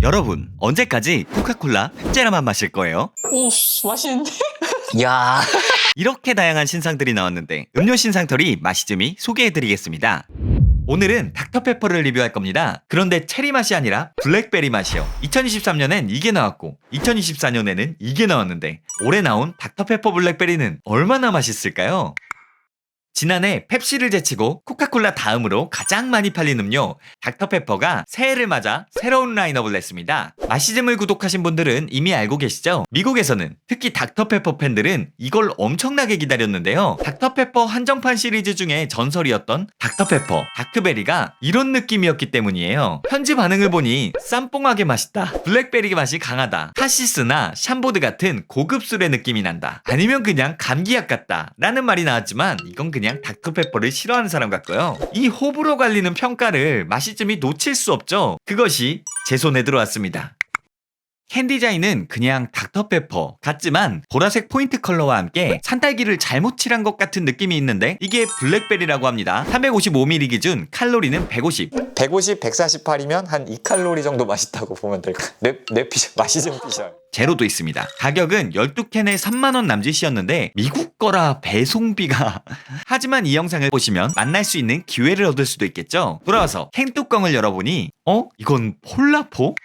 여러분, 언제까지 코카콜라 흑제라만 마실 거예요? 오, 맛있는데? 야 이렇게 다양한 신상들이 나왔는데 음료 신상털이 마시즈미 소개해드리겠습니다. 오늘은 닥터페퍼를 리뷰할 겁니다. 그런데 체리 맛이 아니라 블랙베리 맛이요. 2023년엔 이게 나왔고 2024년에는 이게 나왔는데 올해 나온 닥터페퍼 블랙베리는 얼마나 맛있을까요? 지난해 펩시를 제치고 코카콜라 다음으로 가장 많이 팔린 음료 닥터페퍼가 새해를 맞아 새로운 라인업을 냈습니다. 마시즘을 구독하신 분들은 이미 알고 계시죠? 미국에서는 특히 닥터페퍼 팬들은 이걸 엄청나게 기다렸는데요. 닥터페퍼 한정판 시리즈 중에 전설이었던 닥터페퍼 다크베리가 이런 느낌이었기 때문이에요. 현지 반응을 보니 쌈뽕하게 맛있다, 블랙베리 맛이 강하다, 카시스나 샴보드 같은 고급 술의 느낌이 난다, 아니면 그냥 감기약 같다 라는 말이 나왔지만 이건 그냥 닥터페퍼를 싫어하는 사람 같고요. 이 호불호 갈리는 평가를 마시즘이 놓칠 수 없죠. 그것이 제 손에 들어왔습니다. 캔 디자인은 그냥 닥터페퍼 같지만 보라색 포인트 컬러와 함께 산딸기를 잘못 칠한 것 같은 느낌이 있는데 이게 블랙베리라고 합니다. 355ml 기준 칼로리는 150. 150, 148이면 한 2칼로리 정도 맛있다고 보면 될 거야. 내 피셜, 마시즘 피셜. 제로도 있습니다. 가격은 12캔에 3만원 남짓이었는데 미국 거라 배송비가 하지만 이 영상을 보시면 만날 수 있는 기회를 얻을 수도 있겠죠. 돌아와서 캔 뚜껑을 열어보니 이건 폴라포?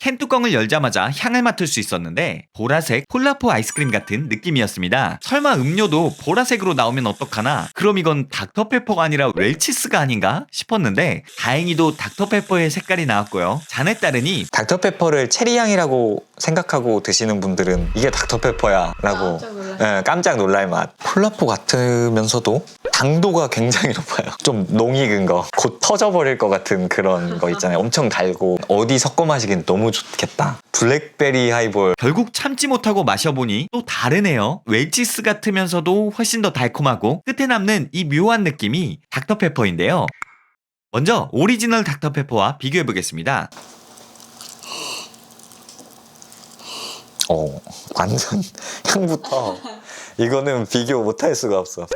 캔 뚜껑을 열자마자 향을 맡을 수 있었는데 보라색 폴라포 아이스크림 같은 느낌이었습니다. 설마 음료도 보라색으로 나오면 어떡하나? 그럼 이건 닥터페퍼가 아니라 웰치스가 아닌가 싶었는데 다행히도 닥터페퍼의 색깔이 나왔고요. 잔에 따르니 닥터페퍼를 체리향이라고 생각하고 드시는 분들은 이게 닥터페퍼야 라고 깜짝 놀랄 맛. 폴라포 같으면서도 당도가 굉장히 높아요. 좀 농익은 거, 곧 터져버릴 것 같은 그런 거 있잖아요. 엄청 달고 어디 섞어 마시긴 너무 좋겠다. 블랙베리 하이볼. 결국 참지 못하고 마셔보니 또 다르네요. 웰치스 같으면서도 훨씬 더 달콤하고 끝에 남는 이 묘한 느낌이 닥터페퍼인데요. 먼저 오리지널 닥터페퍼와 비교해보겠습니다. 완전 향부터 이거는 비교 못할 수가 없어.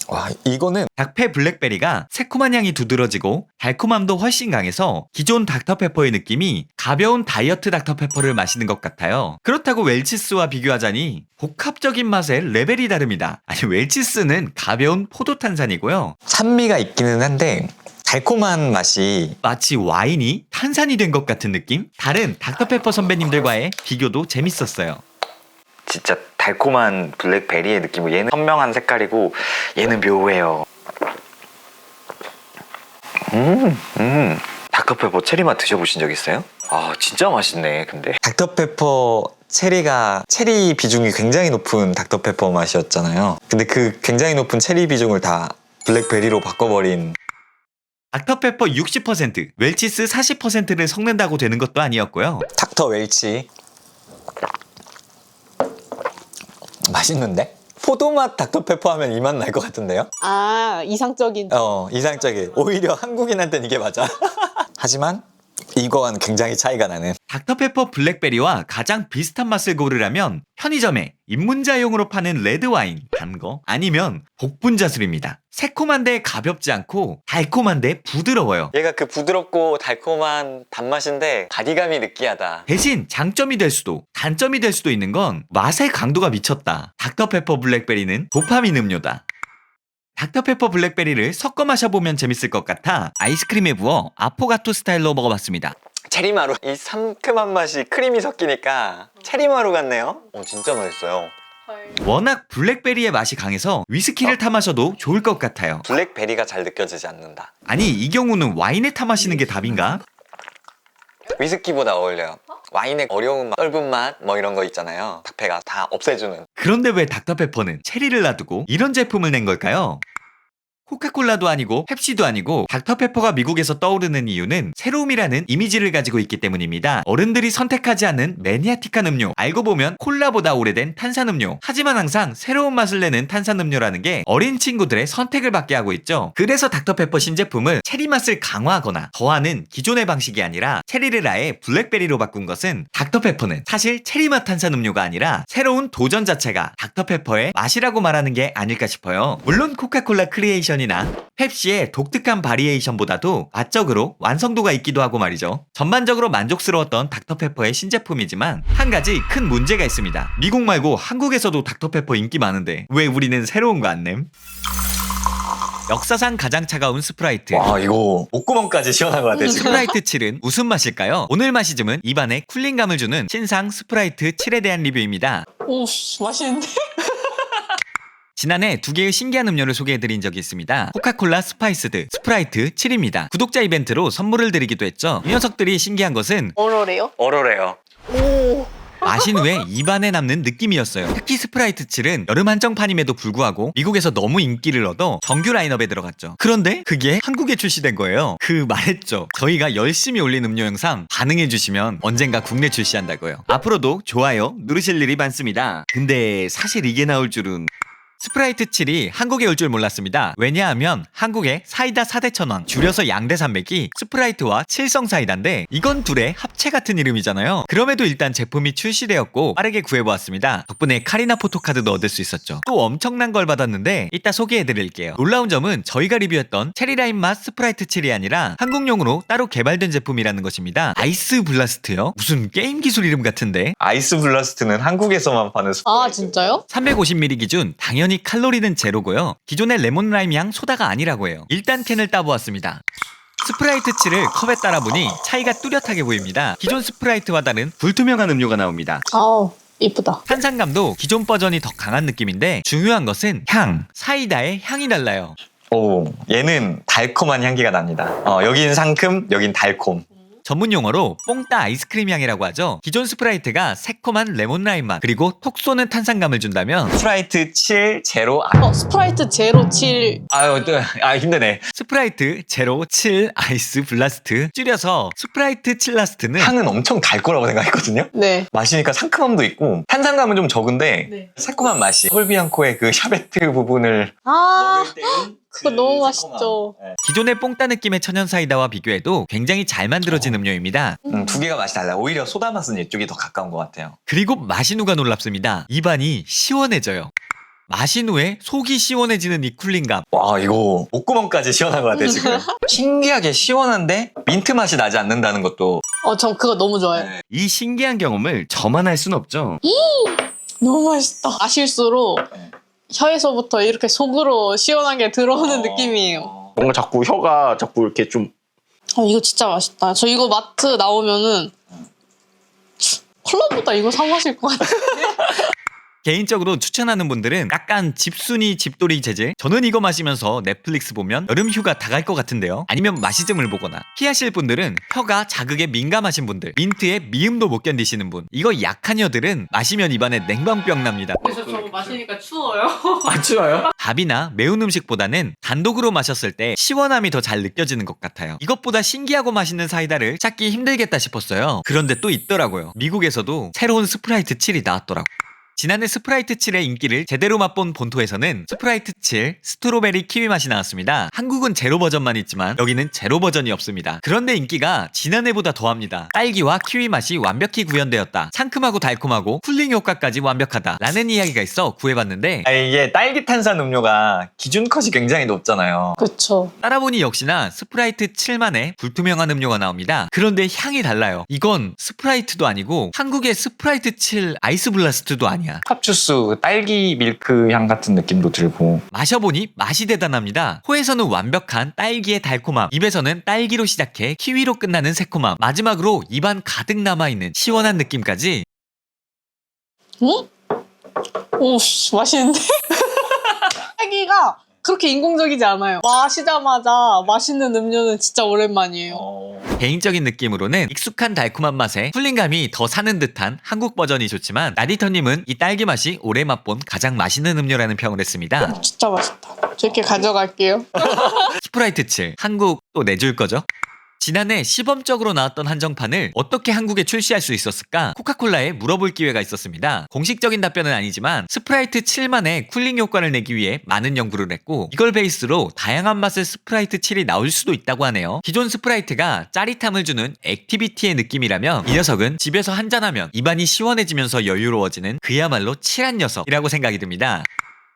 와, 이거는 닥페 블랙베리가 새콤한 향이 두드러지고 달콤함도 훨씬 강해서 기존 닥터페퍼의 느낌이 가벼운 다이어트 닥터페퍼를 마시는 것 같아요. 그렇다고 웰치스와 비교하자니 복합적인 맛의 레벨이 다릅니다. 아니, 웰치스는 가벼운 포도탄산이고요. 산미가 있기는 한데 달콤한 맛이 마치 와인이 탄산이 된 것 같은 느낌? 다른 닥터페퍼 선배님들과의 비교도 재밌었어요. 진짜 달콤한 블랙베리의 느낌이고 얘는 선명한 색깔이고 얘는 묘해요. 닥터페퍼 체리 맛 드셔보신 적 있어요? 아 진짜 맛있네. 근데 닥터페퍼 체리가 체리 비중이 굉장히 높은 닥터페퍼 맛이었잖아요. 근데 그 굉장히 높은 체리 비중을 다 블랙베리로 바꿔버린. 닥터페퍼 60%, 웰치스 40%를 섞는다고 되는 것도 아니었고요. 닥터 웰치 맛있는데? 포도맛 닥터페퍼 하면 이 맛 날 것 같은데요? 아, 이상적인. 이상적인. 오히려 한국인한테는 이게 맞아. 하지만 이거와는 굉장히 차이가 나는. 닥터페퍼 블랙베리와 가장 비슷한 맛을 고르라면 편의점에 입문자용으로 파는 레드와인, 단 거, 아니면 복분자술입니다. 새콤한데 가볍지 않고 달콤한데 부드러워요. 얘가 그 부드럽고 달콤한 단맛인데 가디감이 느끼하다. 대신 장점이 될 수도 단점이 될 수도 있는 건 맛의 강도가 미쳤다. 닥터페퍼 블랙베리는 도파민 음료다. 닥터페퍼 블랙베리를 섞어 마셔보면 재밌을 것 같아 아이스크림에 부어 아포가토 스타일로 먹어봤습니다. 체리마루. 이 상큼한 맛이 크림이 섞이니까 체리마루 같네요. 진짜 맛있어요. 워낙 블랙베리의 맛이 강해서 위스키를 타 마셔도 좋을 것 같아요. 블랙베리가 잘 느껴지지 않는다. 아니, 이 경우는 와인에 타 마시는 게 답인가? 위스키보다 어울려요. 와인의 어려운 맛, 떫은 맛 뭐 이런 거 있잖아요. 닥페가 다 없애주는. 그런데 왜 닥터페퍼는 체리를 놔두고 이런 제품을 낸 걸까요? 코카콜라도 아니고 펩시도 아니고 닥터페퍼가 미국에서 떠오르는 이유는 새로움이라는 이미지를 가지고 있기 때문입니다. 어른들이 선택하지 않는 매니아틱한 음료, 알고 보면 콜라보다 오래된 탄산음료, 하지만 항상 새로운 맛을 내는 탄산음료라는 게 어린 친구들의 선택을 받게 하고 있죠. 그래서 닥터페퍼 신제품을 체리 맛을 강화하거나 더하는 기존의 방식이 아니라 체리를 아예 블랙베리로 바꾼 것은 닥터페퍼는 사실 체리맛 탄산음료가 아니라 새로운 도전 자체가 닥터페퍼의 맛이라고 말하는 게 아닐까 싶어요. 물론 코카콜라 크리에이션 버전이나 펩시의 독특한 바리에이션보다도 맛적으로 완성도가 있기도 하고 말이죠. 전반적으로 만족스러웠던 닥터페퍼의 신제품이지만 한 가지 큰 문제가 있습니다. 미국 말고 한국에서도 닥터페퍼 인기 많은데 왜 우리는 새로운 거 안 냄? 역사상 가장 차가운 스프라이트. 와 이거 목구멍까지 시원한 것 같아 지금. 스프라이트 7은 무슨 맛일까요? 오늘 마시즘은 입안에 쿨링감을 주는 신상 스프라이트 7에 대한 리뷰입니다. 오, 맛있는데? 지난해 두 개의 신기한 음료를 소개해드린 적이 있습니다. 코카콜라 스파이스드, 스프라이트 7입니다. 구독자 이벤트로 선물을 드리기도 했죠. 이 녀석들이 신기한 것은 얼얼해요? 얼얼해요. 오. 마신 후에 입안에 남는 느낌이었어요. 특히 스프라이트 7은 여름 한정판임에도 불구하고 미국에서 너무 인기를 얻어 정규 라인업에 들어갔죠. 그런데 그게 한국에 출시된 거예요. 말했죠. 저희가 열심히 올린 음료 영상 반응해주시면 언젠가 국내 출시한다고요. 앞으로도 좋아요 누르실 일이 많습니다. 근데 사실 이게 나올 줄은... 스프라이트 7이 한국에 올 줄 몰랐습니다. 왜냐하면 한국의 사이다 4대 천왕, 줄여서 양대 산맥이 스프라이트와 칠성 사이다인데 이건 둘의 합체 같은 이름이잖아요. 그럼에도 일단 제품이 출시되었고 빠르게 구해보았습니다. 덕분에 카리나 포토카드도 얻을 수 있었죠. 또 엄청난 걸 받았는데 이따 소개해드릴게요. 놀라운 점은 저희가 리뷰했던 체리라임 맛 스프라이트 7이 아니라 한국용으로 따로 개발된 제품이라는 것입니다. 아이스 블라스트요? 무슨 게임 기술 이름 같은데? 아이스 블라스트는 한국에서만 파는 아, 진짜요? 350ml 기준 당연히 칼로리는 제로고요. 기존의 레몬 라임 향 소다가 아니라고 해요. 일단 캔을 따보았습니다. 스프라이트 7을 컵에 따라 보니 차이가 뚜렷하게 보입니다. 기존 스프라이트와 다른 불투명한 음료가 나옵니다. 아우, 이쁘다. 탄산감도 기존 버전이 더 강한 느낌인데 중요한 것은 향, 사이다의 향이 달라요. 오 얘는 달콤한 향기가 납니다. 여긴 상큼 여긴 달콤. 전문 용어로 뽕따 아이스크림 향이라고 하죠. 기존 스프라이트가 새콤한 레몬 라임 맛 그리고 톡 쏘는 탄산감을 준다면 스프라이트 7 제로 스프라이트 제로 7. 힘드네. 스프라이트 제로 7 아이스 블라스트 줄여서 스프라이트 칠라스트는 향은 엄청 달 거라고 생각했거든요. 네. 마시니까 상큼함도 있고 탄산감은 좀 적은데 네. 새콤한 맛이 홀비앙코의 그 샤베트 부분을 아, 먹을 때는 그거 너무 맛있죠. 기존의 뽕따 느낌의 천연 사이다와 비교해도 굉장히 잘 만들어진 음료입니다. 두 개가 맛이 달라요. 오히려 소다 맛은 이쪽이 더 가까운 것 같아요. 그리고 마신 후가 놀랍습니다. 입안이 시원해져요. 마신 후에 속이 시원해지는 이 쿨링감. 와 이거 목구멍까지 시원한 것 같아 지금. 신기하게 시원한데 민트 맛이 나지 않는다는 것도 전 그거 너무 좋아해요. 이 신기한 경험을 저만 할 순 없죠. 너무 맛있다. 마실수록 혀에서부터 이렇게 속으로 시원하게 들어오는 느낌이에요. 뭔가 자꾸 혀가 자꾸 이렇게 좀 이거 진짜 맛있다. 저 이거 마트 나오면은 콜라보다 이거 사 마실 것 같아요. 개인적으로 추천하는 분들은 약간 집순이 집돌이 재질. 저는 이거 마시면서 넷플릭스 보면 여름 휴가 다 갈 것 같은데요. 아니면 마시즘을 보거나. 피하실 분들은 혀가 자극에 민감하신 분들, 민트에 미음도 못 견디시는 분, 이거 약한 혀들은 마시면 입안에 냉방병 납니다. 그래서 저거 마시니까 추워요. 안 추워요? 밥이나 매운 음식보다는 단독으로 마셨을 때 시원함이 더 잘 느껴지는 것 같아요. 이것보다 신기하고 맛있는 사이다를 찾기 힘들겠다 싶었어요. 그런데 또 있더라고요. 미국에서도 새로운 스프라이트 7이 나왔더라고요. 지난해 스프라이트 7의 인기를 제대로 맛본 본토에서는 스프라이트 7 스트로베리 키위 맛이 나왔습니다. 한국은 제로 버전만 있지만 여기는 제로 버전이 없습니다. 그런데 인기가 지난해보다 더합니다. 딸기와 키위 맛이 완벽히 구현되었다. 상큼하고 달콤하고 쿨링 효과까지 완벽하다 라는 이야기가 있어 구해봤는데 이게 딸기 탄산 음료가 기준 컷이 굉장히 높잖아요. 그쵸. 따라보니 역시나 스프라이트 7만의 불투명한 음료가 나옵니다. 그런데 향이 달라요. 이건 스프라이트도 아니고 한국의 스프라이트 7 아이스 블라스트도 아니야. 팝주스 딸기 밀크 향 같은 느낌도 들고. 마셔보니 맛이 대단합니다. 코에서는 완벽한 딸기의 달콤함, 입에서는 딸기로 시작해 키위로 끝나는 새콤함, 마지막으로 입안 가득 남아있는 시원한 느낌까지. 응? 오, 맛있는데? 딸기가 그렇게 인공적이지 않아요. 마시자마자 맛있는 음료는 진짜 오랜만이에요. 개인적인 느낌으로는 익숙한 달콤한 맛에 쿨링감이 더 사는 듯한 한국 버전이 좋지만 나디터님은 이 딸기 맛이 올해 맛본 가장 맛있는 음료라는 평을 했습니다. 진짜 맛있다. 저 이렇게 가져갈게요. 스프라이트 7 한국 또 내줄 거죠? 지난해 시범적으로 나왔던 한정판을 어떻게 한국에 출시할 수 있었을까? 코카콜라에 물어볼 기회가 있었습니다. 공식적인 답변은 아니지만 스프라이트 7만의 쿨링 효과를 내기 위해 많은 연구를 했고 이걸 베이스로 다양한 맛의 스프라이트 7이 나올 수도 있다고 하네요. 기존 스프라이트가 짜릿함을 주는 액티비티의 느낌이라면 이 녀석은 집에서 한잔하면 입안이 시원해지면서 여유로워지는 그야말로 칠한 녀석이라고 생각이 듭니다.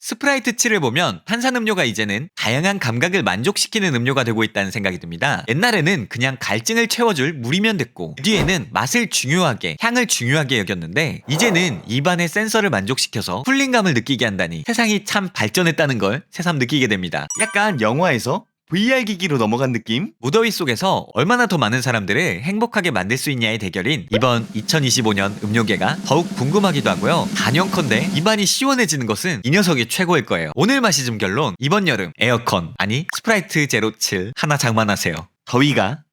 스프라이트 7을 보면 탄산음료가 이제는 다양한 감각을 만족시키는 음료가 되고 있다는 생각이 듭니다. 옛날에는 그냥 갈증을 채워줄 물이면 됐고 그 뒤에는 맛을 중요하게, 향을 중요하게 여겼는데 이제는 입안의 센서를 만족시켜서 쿨링감을 느끼게 한다니 세상이 참 발전했다는 걸 새삼 느끼게 됩니다. 약간 영화에서 VR 기기로 넘어간 느낌? 무더위 속에서 얼마나 더 많은 사람들을 행복하게 만들 수 있냐의 대결인 이번 2025년 음료계가 더욱 궁금하기도 하고요. 단연컨대 입안이 시원해지는 것은 이 녀석이 최고일 거예요. 오늘 마시즘 결론, 이번 여름 에어컨 아니 스프라이트 제로 7 하나 장만하세요. 더위가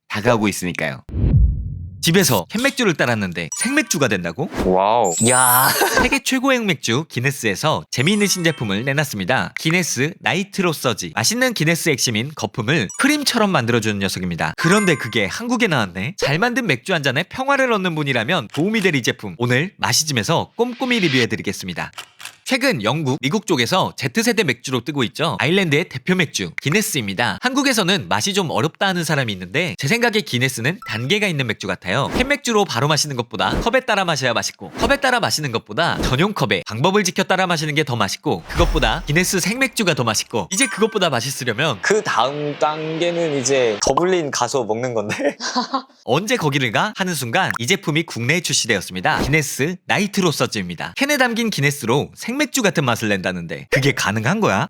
다가오고 있으니까요. 집에서 캔맥주를 따랐는데 생맥주가 된다고? 와우. 야. 세계 최고의 흑맥주 기네스에서 재미있는 신제품을 내놨습니다. 기네스 나이트로 서지. 맛있는 기네스 핵심인 거품을 크림처럼 만들어주는 녀석입니다. 그런데 그게 한국에 나왔네. 잘 만든 맥주 한 잔에 평화를 얻는 분이라면 도움이 될 이 제품 오늘 마시즘에서 꼼꼼히 리뷰해드리겠습니다. 최근 영국, 미국 쪽에서 Z세대 맥주로 뜨고 있죠. 아일랜드의 대표 맥주 기네스입니다. 한국에서는 맛이 좀 어렵다 하는 사람이 있는데 제 생각에 기네스는 단계가 있는 맥주 같아요. 캔맥주로 바로 마시는 것보다 컵에 따라 마셔야 맛있고 컵에 따라 마시는 것보다 전용 컵에 방법을 지켜 따라 마시는 게 더 맛있고 그것보다 기네스 생맥주가 더 맛있고 이제 그것보다 맛있으려면 그 다음 단계는 이제 더블린 가서 먹는 건데. 언제 거기를 가? 하는 순간 이 제품이 국내에 출시되었습니다. 기네스 나이트로 서즈입니다. 캔에 담긴 기네스로 생맥주 같은 맛을 낸다는데 그게 가능한 거야?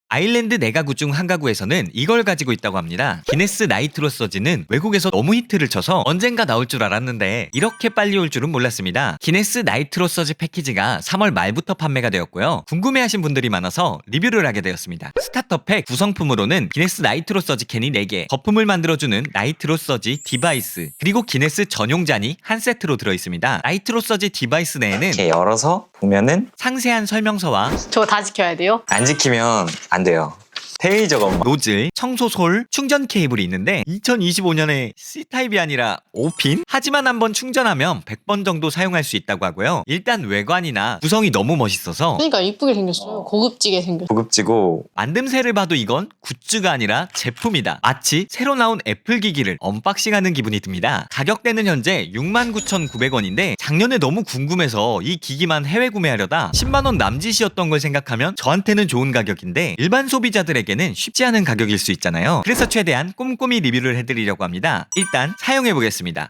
아일랜드 4가구 중 한 가구에서는 이걸 가지고 있다고 합니다. 기네스 나이트로 서지는 외국에서 너무 히트를 쳐서 언젠가 나올 줄 알았는데 이렇게 빨리 올 줄은 몰랐습니다. 기네스 나이트로 서지 패키지가 3월 말부터 판매가 되었고요. 궁금해하신 분들이 많아서 리뷰를 하게 되었습니다. 스타터팩 구성품으로는 기네스 나이트로 서지 캔이 4개, 거품을 만들어주는 나이트로 서지 디바이스, 그리고 기네스 전용 잔이 한 세트로 들어있습니다. 나이트로 서지 디바이스 내에는 이렇게 열어서 보면은 상세한 설명서와 저거 다 지켜야 돼요? 안 지키면 안 돼요. 테이저가 엄마. 노즐, 청소솔, 충전 케이블이 있는데 2025년에 C타입이 아니라 5핀? 하지만 한번 충전하면 100번 정도 사용할 수 있다고 하고요. 일단 외관이나 구성이 너무 멋있어서 그러니까 이쁘게 생겼어요. 고급지게 생겼어요. 고급지고 만듦새를 봐도 이건 굿즈가 아니라 제품이다. 마치 새로 나온 애플 기기를 언박싱하는 기분이 듭니다. 가격대는 현재 69,900원인데 작년에 너무 궁금해서 이 기기만 해외 구매하려다 10만원 남짓이었던 걸 생각하면 저한테는 좋은 가격인데 일반 소비자들에게는 쉽지 않은 가격일 수 있잖아요. 그래서 최대한 꼼꼼히 리뷰를 해드리려고 합니다. 일단 사용해보겠습니다.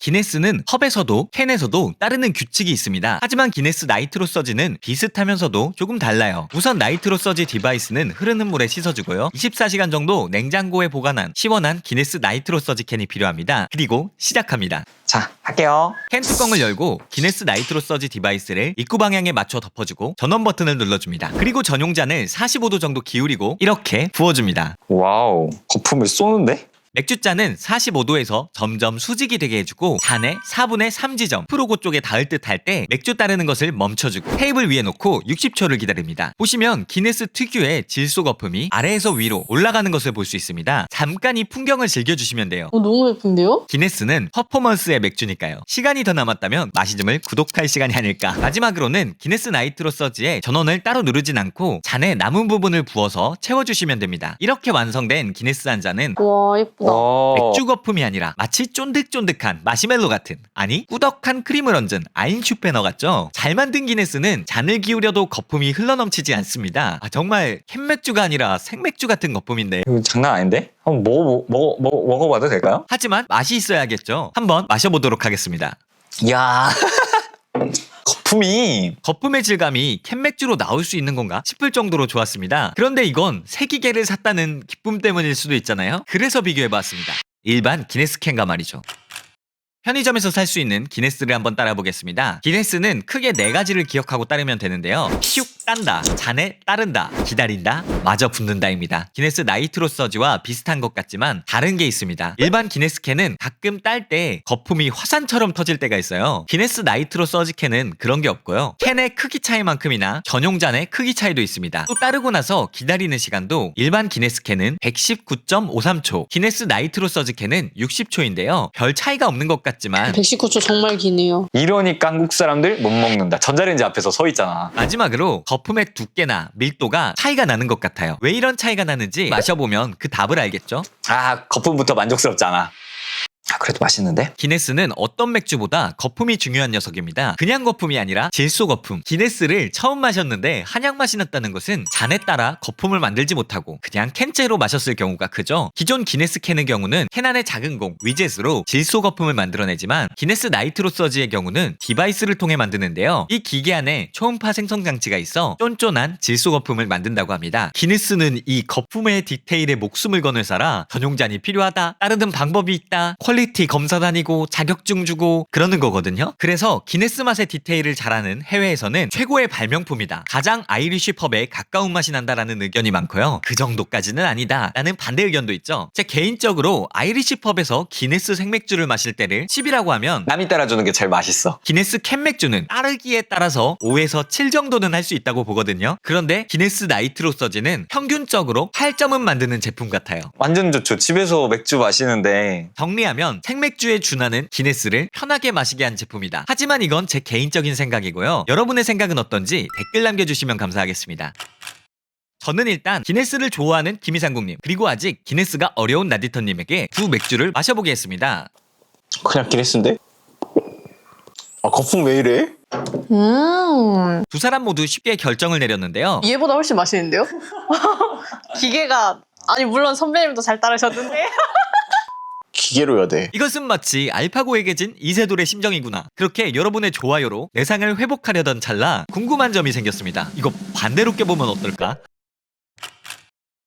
기네스는 컵에서도 캔에서도 따르는 규칙이 있습니다. 하지만 기네스 나이트로 서지는 비슷하면서도 조금 달라요. 우선 나이트로 서지 디바이스는 흐르는 물에 씻어주고요. 24시간 정도 냉장고에 보관한 시원한 기네스 나이트로 서지 캔이 필요합니다. 그리고 시작합니다. 자, 할게요. 캔 뚜껑을 열고 기네스 나이트로 서지 디바이스를 입구 방향에 맞춰 덮어주고 전원 버튼을 눌러줍니다. 그리고 전용 잔을 45도 정도 기울이고 이렇게 부어줍니다. 와우. 거품을 쏘는데? 맥주잔은 45도에서 점점 수직이 되게 해주고 잔의 4분의 3지점 프로고 쪽에 닿을 듯 할 때 맥주 따르는 것을 멈춰주고 테이블 위에 놓고 60초를 기다립니다. 보시면 기네스 특유의 질소 거품이 아래에서 위로 올라가는 것을 볼 수 있습니다. 잠깐 이 풍경을 즐겨주시면 돼요. 너무 예쁜데요? 기네스는 퍼포먼스의 맥주니까요. 시간이 더 남았다면 마시즘을 구독할 시간이 아닐까. 마지막으로는 기네스 나이트로 서지에 전원을 따로 누르진 않고 잔의 남은 부분을 부어서 채워주시면 됩니다. 이렇게 완성된 기네스 한 잔은 와 예쁘다. 맥주 거품이 아니라 마치 쫀득쫀득한 마시멜로 같은, 아니 꾸덕한 크림을 얹은 아인슈페너 같죠? 잘 만든 기네스는 잔을 기울여도 거품이 흘러넘치지 않습니다. 정말 캔맥주가 아니라 생맥주 같은 거품인데 이거 장난 아닌데? 한번 먹어봐도 될까요? 하지만 맛이 있어야겠죠? 한번 마셔보도록 하겠습니다. 이야. 거품이 거품의 질감이 캔맥주로 나올 수 있는 건가 싶을 정도로 좋았습니다. 그런데 이건 세기계를 샀다는 기쁨 때문일 수도 있잖아요. 그래서 비교해봤습니다. 일반 기네스 캔과 말이죠. 편의점에서 살 수 있는 기네스를 한번 따라보겠습니다. 기네스는 크게 4가지를 기억하고 따르면 되는데요. 슉 딴다, 잔에 따른다, 기다린다, 마저 붓는다입니다. 기네스 나이트로 서지와 비슷한 것 같지만 다른 게 있습니다. 일반 기네스 캔은 가끔 딸 때 거품이 화산처럼 터질 때가 있어요. 기네스 나이트로 서지 캔은 그런 게 없고요. 캔의 크기 차이만큼이나 전용 잔의 크기 차이도 있습니다. 또 따르고 나서 기다리는 시간도 일반 기네스 캔은 119.53초, 기네스 나이트로 서지 캔은 60초인데요. 별 차이가 없는 것 같지만 119초 정말 기네요. 이러니까 한국 사람들 못 먹는다. 전자레인지 앞에서 서 있잖아. 마지막으로 거품의 두께나 밀도가 차이가 나는 것 같아요. 왜 이런 차이가 나는지 마셔보면 그 답을 알겠죠? 아, 거품부터 만족스럽지 않아. 그래도 맛있는데? 기네스는 어떤 맥주보다 거품이 중요한 녀석입니다. 그냥 거품이 아니라 질소 거품. 기네스를 처음 마셨는데 한약 맛이 났다는 것은 잔에 따라 거품을 만들지 못하고 그냥 캔째로 마셨을 경우가 크죠. 기존 기네스 캔의 경우는 캔 안에 작은 공, 위젯으로 질소 거품을 만들어내지만 기네스 나이트로 서지의 경우는 디바이스를 통해 만드는데요. 이 기계 안에 초음파 생성 장치가 있어 쫀쫀한 질소 거품을 만든다고 합니다. 기네스는 이 거품의 디테일에 목숨을 건 회사라 전용잔이 필요하다, 따르는 방법이 있다, 퀄리티 검사 다니고 자격증 주고 그러는 거거든요. 그래서 기네스 맛의 디테일을 잘하는 해외에서는 최고의 발명품이다, 가장 아이리쉬 펍에 가까운 맛이 난다라는 의견이 많고요. 그 정도까지는 아니다 라는 반대 의견도 있죠. 제 개인적으로 아이리쉬 펍에서 기네스 생맥주를 마실 때를 10이라고 하면 남이 따라주는 게 제일 맛있어. 기네스 캔 맥주는 따르기에 따라서 5에서 7 정도는 할 수 있다고 보거든요. 그런데 기네스 나이트로 서지는 평균적으로 8점은 만드는 제품 같아요. 완전 좋죠. 집에서 맥주 마시는데 정리하면 생맥주에 준하는 기네스를 편하게 마시게 한 제품이다. 하지만 이건 제 개인적인 생각이고요. 여러분의 생각은 어떤지 댓글 남겨주시면 감사하겠습니다. 저는 일단 기네스를 좋아하는 김이상국님, 그리고 아직 기네스가 어려운 나디터님에게 두 맥주를 마셔보겠습니다. 그냥 기네스인데? 아, 거품 왜 이래? 두 사람 모두 쉽게 결정을 내렸는데요. 얘보다 훨씬 맛있는데요? 기계가 아니 물론 선배님도 잘 따르셨는데 기계로 해야 돼. 이것은 마치 알파고에게 진 이세돌의 심정이구나. 그렇게 여러분의 좋아요로 내상을 회복하려던 찰나 궁금한 점이 생겼습니다. 이거 반대로 껴보면 어떨까?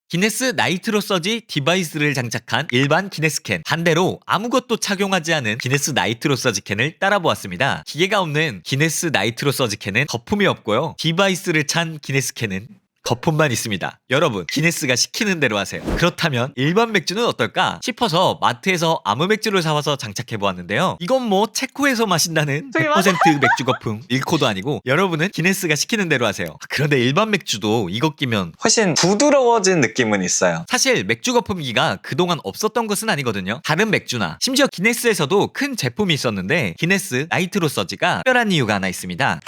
기네스 나이트로 서지 디바이스를 장착한 일반 기네스 캔, 반대로 아무것도 착용하지 않은 기네스 나이트로 서지 캔을 따라보았습니다. 기계가 없는 기네스 나이트로 서지 캔은 거품이 없고요. 디바이스를 찬 기네스 캔은 거품만 있습니다. 여러분, 기네스가 시키는 대로 하세요. 그렇다면 일반 맥주는 어떨까 싶어서 마트에서 아무 맥주를 사와서 장착해보았는데요. 이건 뭐 체코에서 마신다는 100% 맥주 거품 1코도 아니고 여러분은 기네스가 시키는 대로 하세요. 그런데 일반 맥주도 이거 끼면 훨씬 부드러워진 느낌은 있어요. 사실 맥주 거품기가 그동안 없었던 것은 아니거든요. 다른 맥주나 심지어 기네스에서도 큰 제품이 있었는데 기네스 나이트로 서지가 특별한 이유가 하나 있습니다.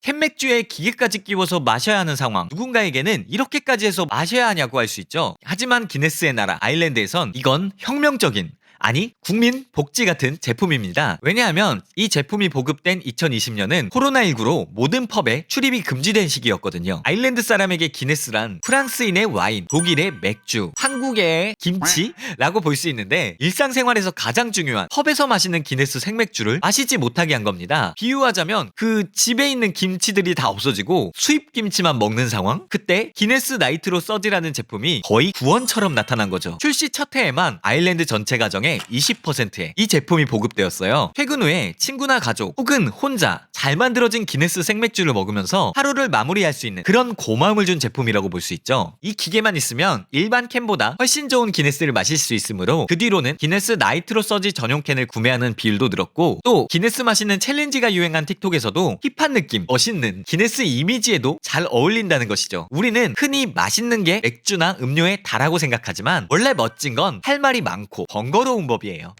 캔맥주에 기계까지 끼워서 마셔야 하는 상황, 누군가에게는 이렇게까지 해서 마셔야 하냐고 할 수 있죠. 하지만 기네스의 나라 아일랜드에선 이건 혁명적인, 아니 국민 복지 같은 제품입니다. 왜냐하면 이 제품이 보급된 2020년은 코로나19로 모든 펍에 출입이 금지된 시기였거든요. 아일랜드 사람에게 기네스란 프랑스인의 와인, 독일의 맥주, 한국의 김치라고 볼 수 있는데 일상생활에서 가장 중요한 펍에서 마시는 기네스 생맥주를 마시지 못하게 한 겁니다. 비유하자면 그 집에 있는 김치들이 다 없어지고 수입 김치만 먹는 상황? 그때 기네스 나이트로 서지라는 제품이 거의 구원처럼 나타난 거죠. 출시 첫 해에만 아일랜드 전체 가정의 20%의 이 제품이 보급되었어요. 퇴근 후에 친구나 가족 혹은 혼자 잘 만들어진 기네스 생맥주를 먹으면서 하루를 마무리할 수 있는 그런 고마움을 준 제품이라고 볼 수 있죠. 이 기계만 있으면 일반 캔보다 훨씬 좋은 기네스를 마실 수 있으므로 그 뒤로는 기네스 나이트로 서지 전용 캔을 구매하는 비율도 늘었고, 또 기네스 마시는 챌린지가 유행한 틱톡에서도 힙한 느낌, 멋있는 기네스 이미지에도 잘 어울린다는 것이죠. 우리는 흔히 맛있는 게 맥주나 음료에 다라고 생각하지만 원래 멋진 건 할 말이 많고 번거로운 법이에요.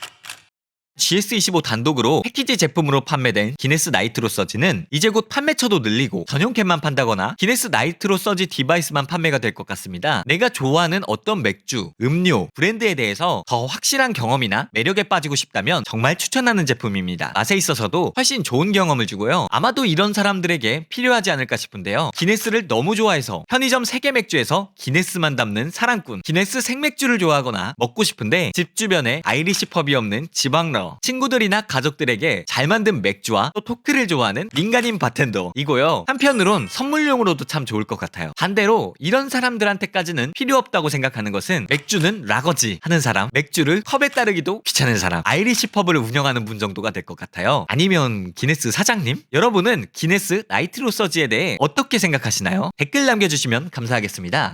GS25 단독으로 패키지 제품으로 판매된 기네스 나이트로 서지는 이제 곧 판매처도 늘리고 전용 캔만 판다거나 기네스 나이트로 서지 디바이스만 판매가 될 것 같습니다. 내가 좋아하는 어떤 맥주, 음료, 브랜드에 대해서 더 확실한 경험이나 매력에 빠지고 싶다면 정말 추천하는 제품입니다. 맛에 있어서도 훨씬 좋은 경험을 주고요. 아마도 이런 사람들에게 필요하지 않을까 싶은데요. 기네스를 너무 좋아해서 편의점 세계 맥주에서 기네스만 담는 사랑꾼, 기네스 생맥주를 좋아하거나 먹고 싶은데 집 주변에 아이리시 펍이 없는 지방러, 친구들이나 가족들에게 잘 만든 맥주와 또 토크를 좋아하는 민간인 바텐더이고요. 한편으론 선물용으로도 참 좋을 것 같아요. 반대로 이런 사람들한테까지는 필요 없다고 생각하는 것은 맥주는 라거지 하는 사람, 맥주를 컵에 따르기도 귀찮은 사람, 아이리시 펍을 운영하는 분 정도가 될 것 같아요. 아니면 기네스 사장님? 여러분은 기네스 나이트로 서지에 대해 어떻게 생각하시나요? 댓글 남겨주시면 감사하겠습니다.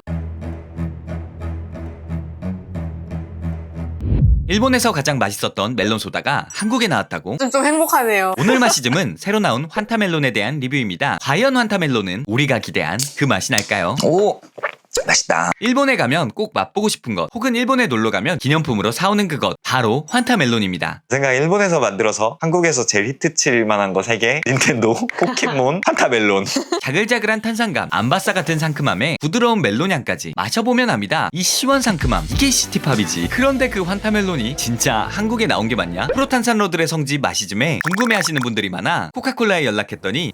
일본에서 가장 맛있었던 멜론 소다가 한국에 나왔다고? 좀 행복하네요. 오늘 마시즘은 새로 나온 환타멜론에 대한 리뷰입니다. 과연 환타멜론은 우리가 기대한 그 맛이 날까요? 오! 맛있다. 일본에 가면 꼭 맛보고 싶은 것 혹은 일본에 놀러 가면 기념품으로 사오는 그것 바로 환타멜론입니다. 생각 일본에서 만들어서 한국에서 제일 히트칠 만한 거 3개. 닌텐도, 포켓몬, 환타멜론. 자글자글한 탄산감, 암바사 같은 상큼함에 부드러운 멜론 향까지 마셔보면 압니다. 이 시원 상큼함 이게 시티팝이지. 그런데 그 환타멜론이 진짜 한국에 나온 게 맞냐? 프로탄산로들의 성지 마시즘에 궁금해하시는 분들이 많아 코카콜라에 연락했더니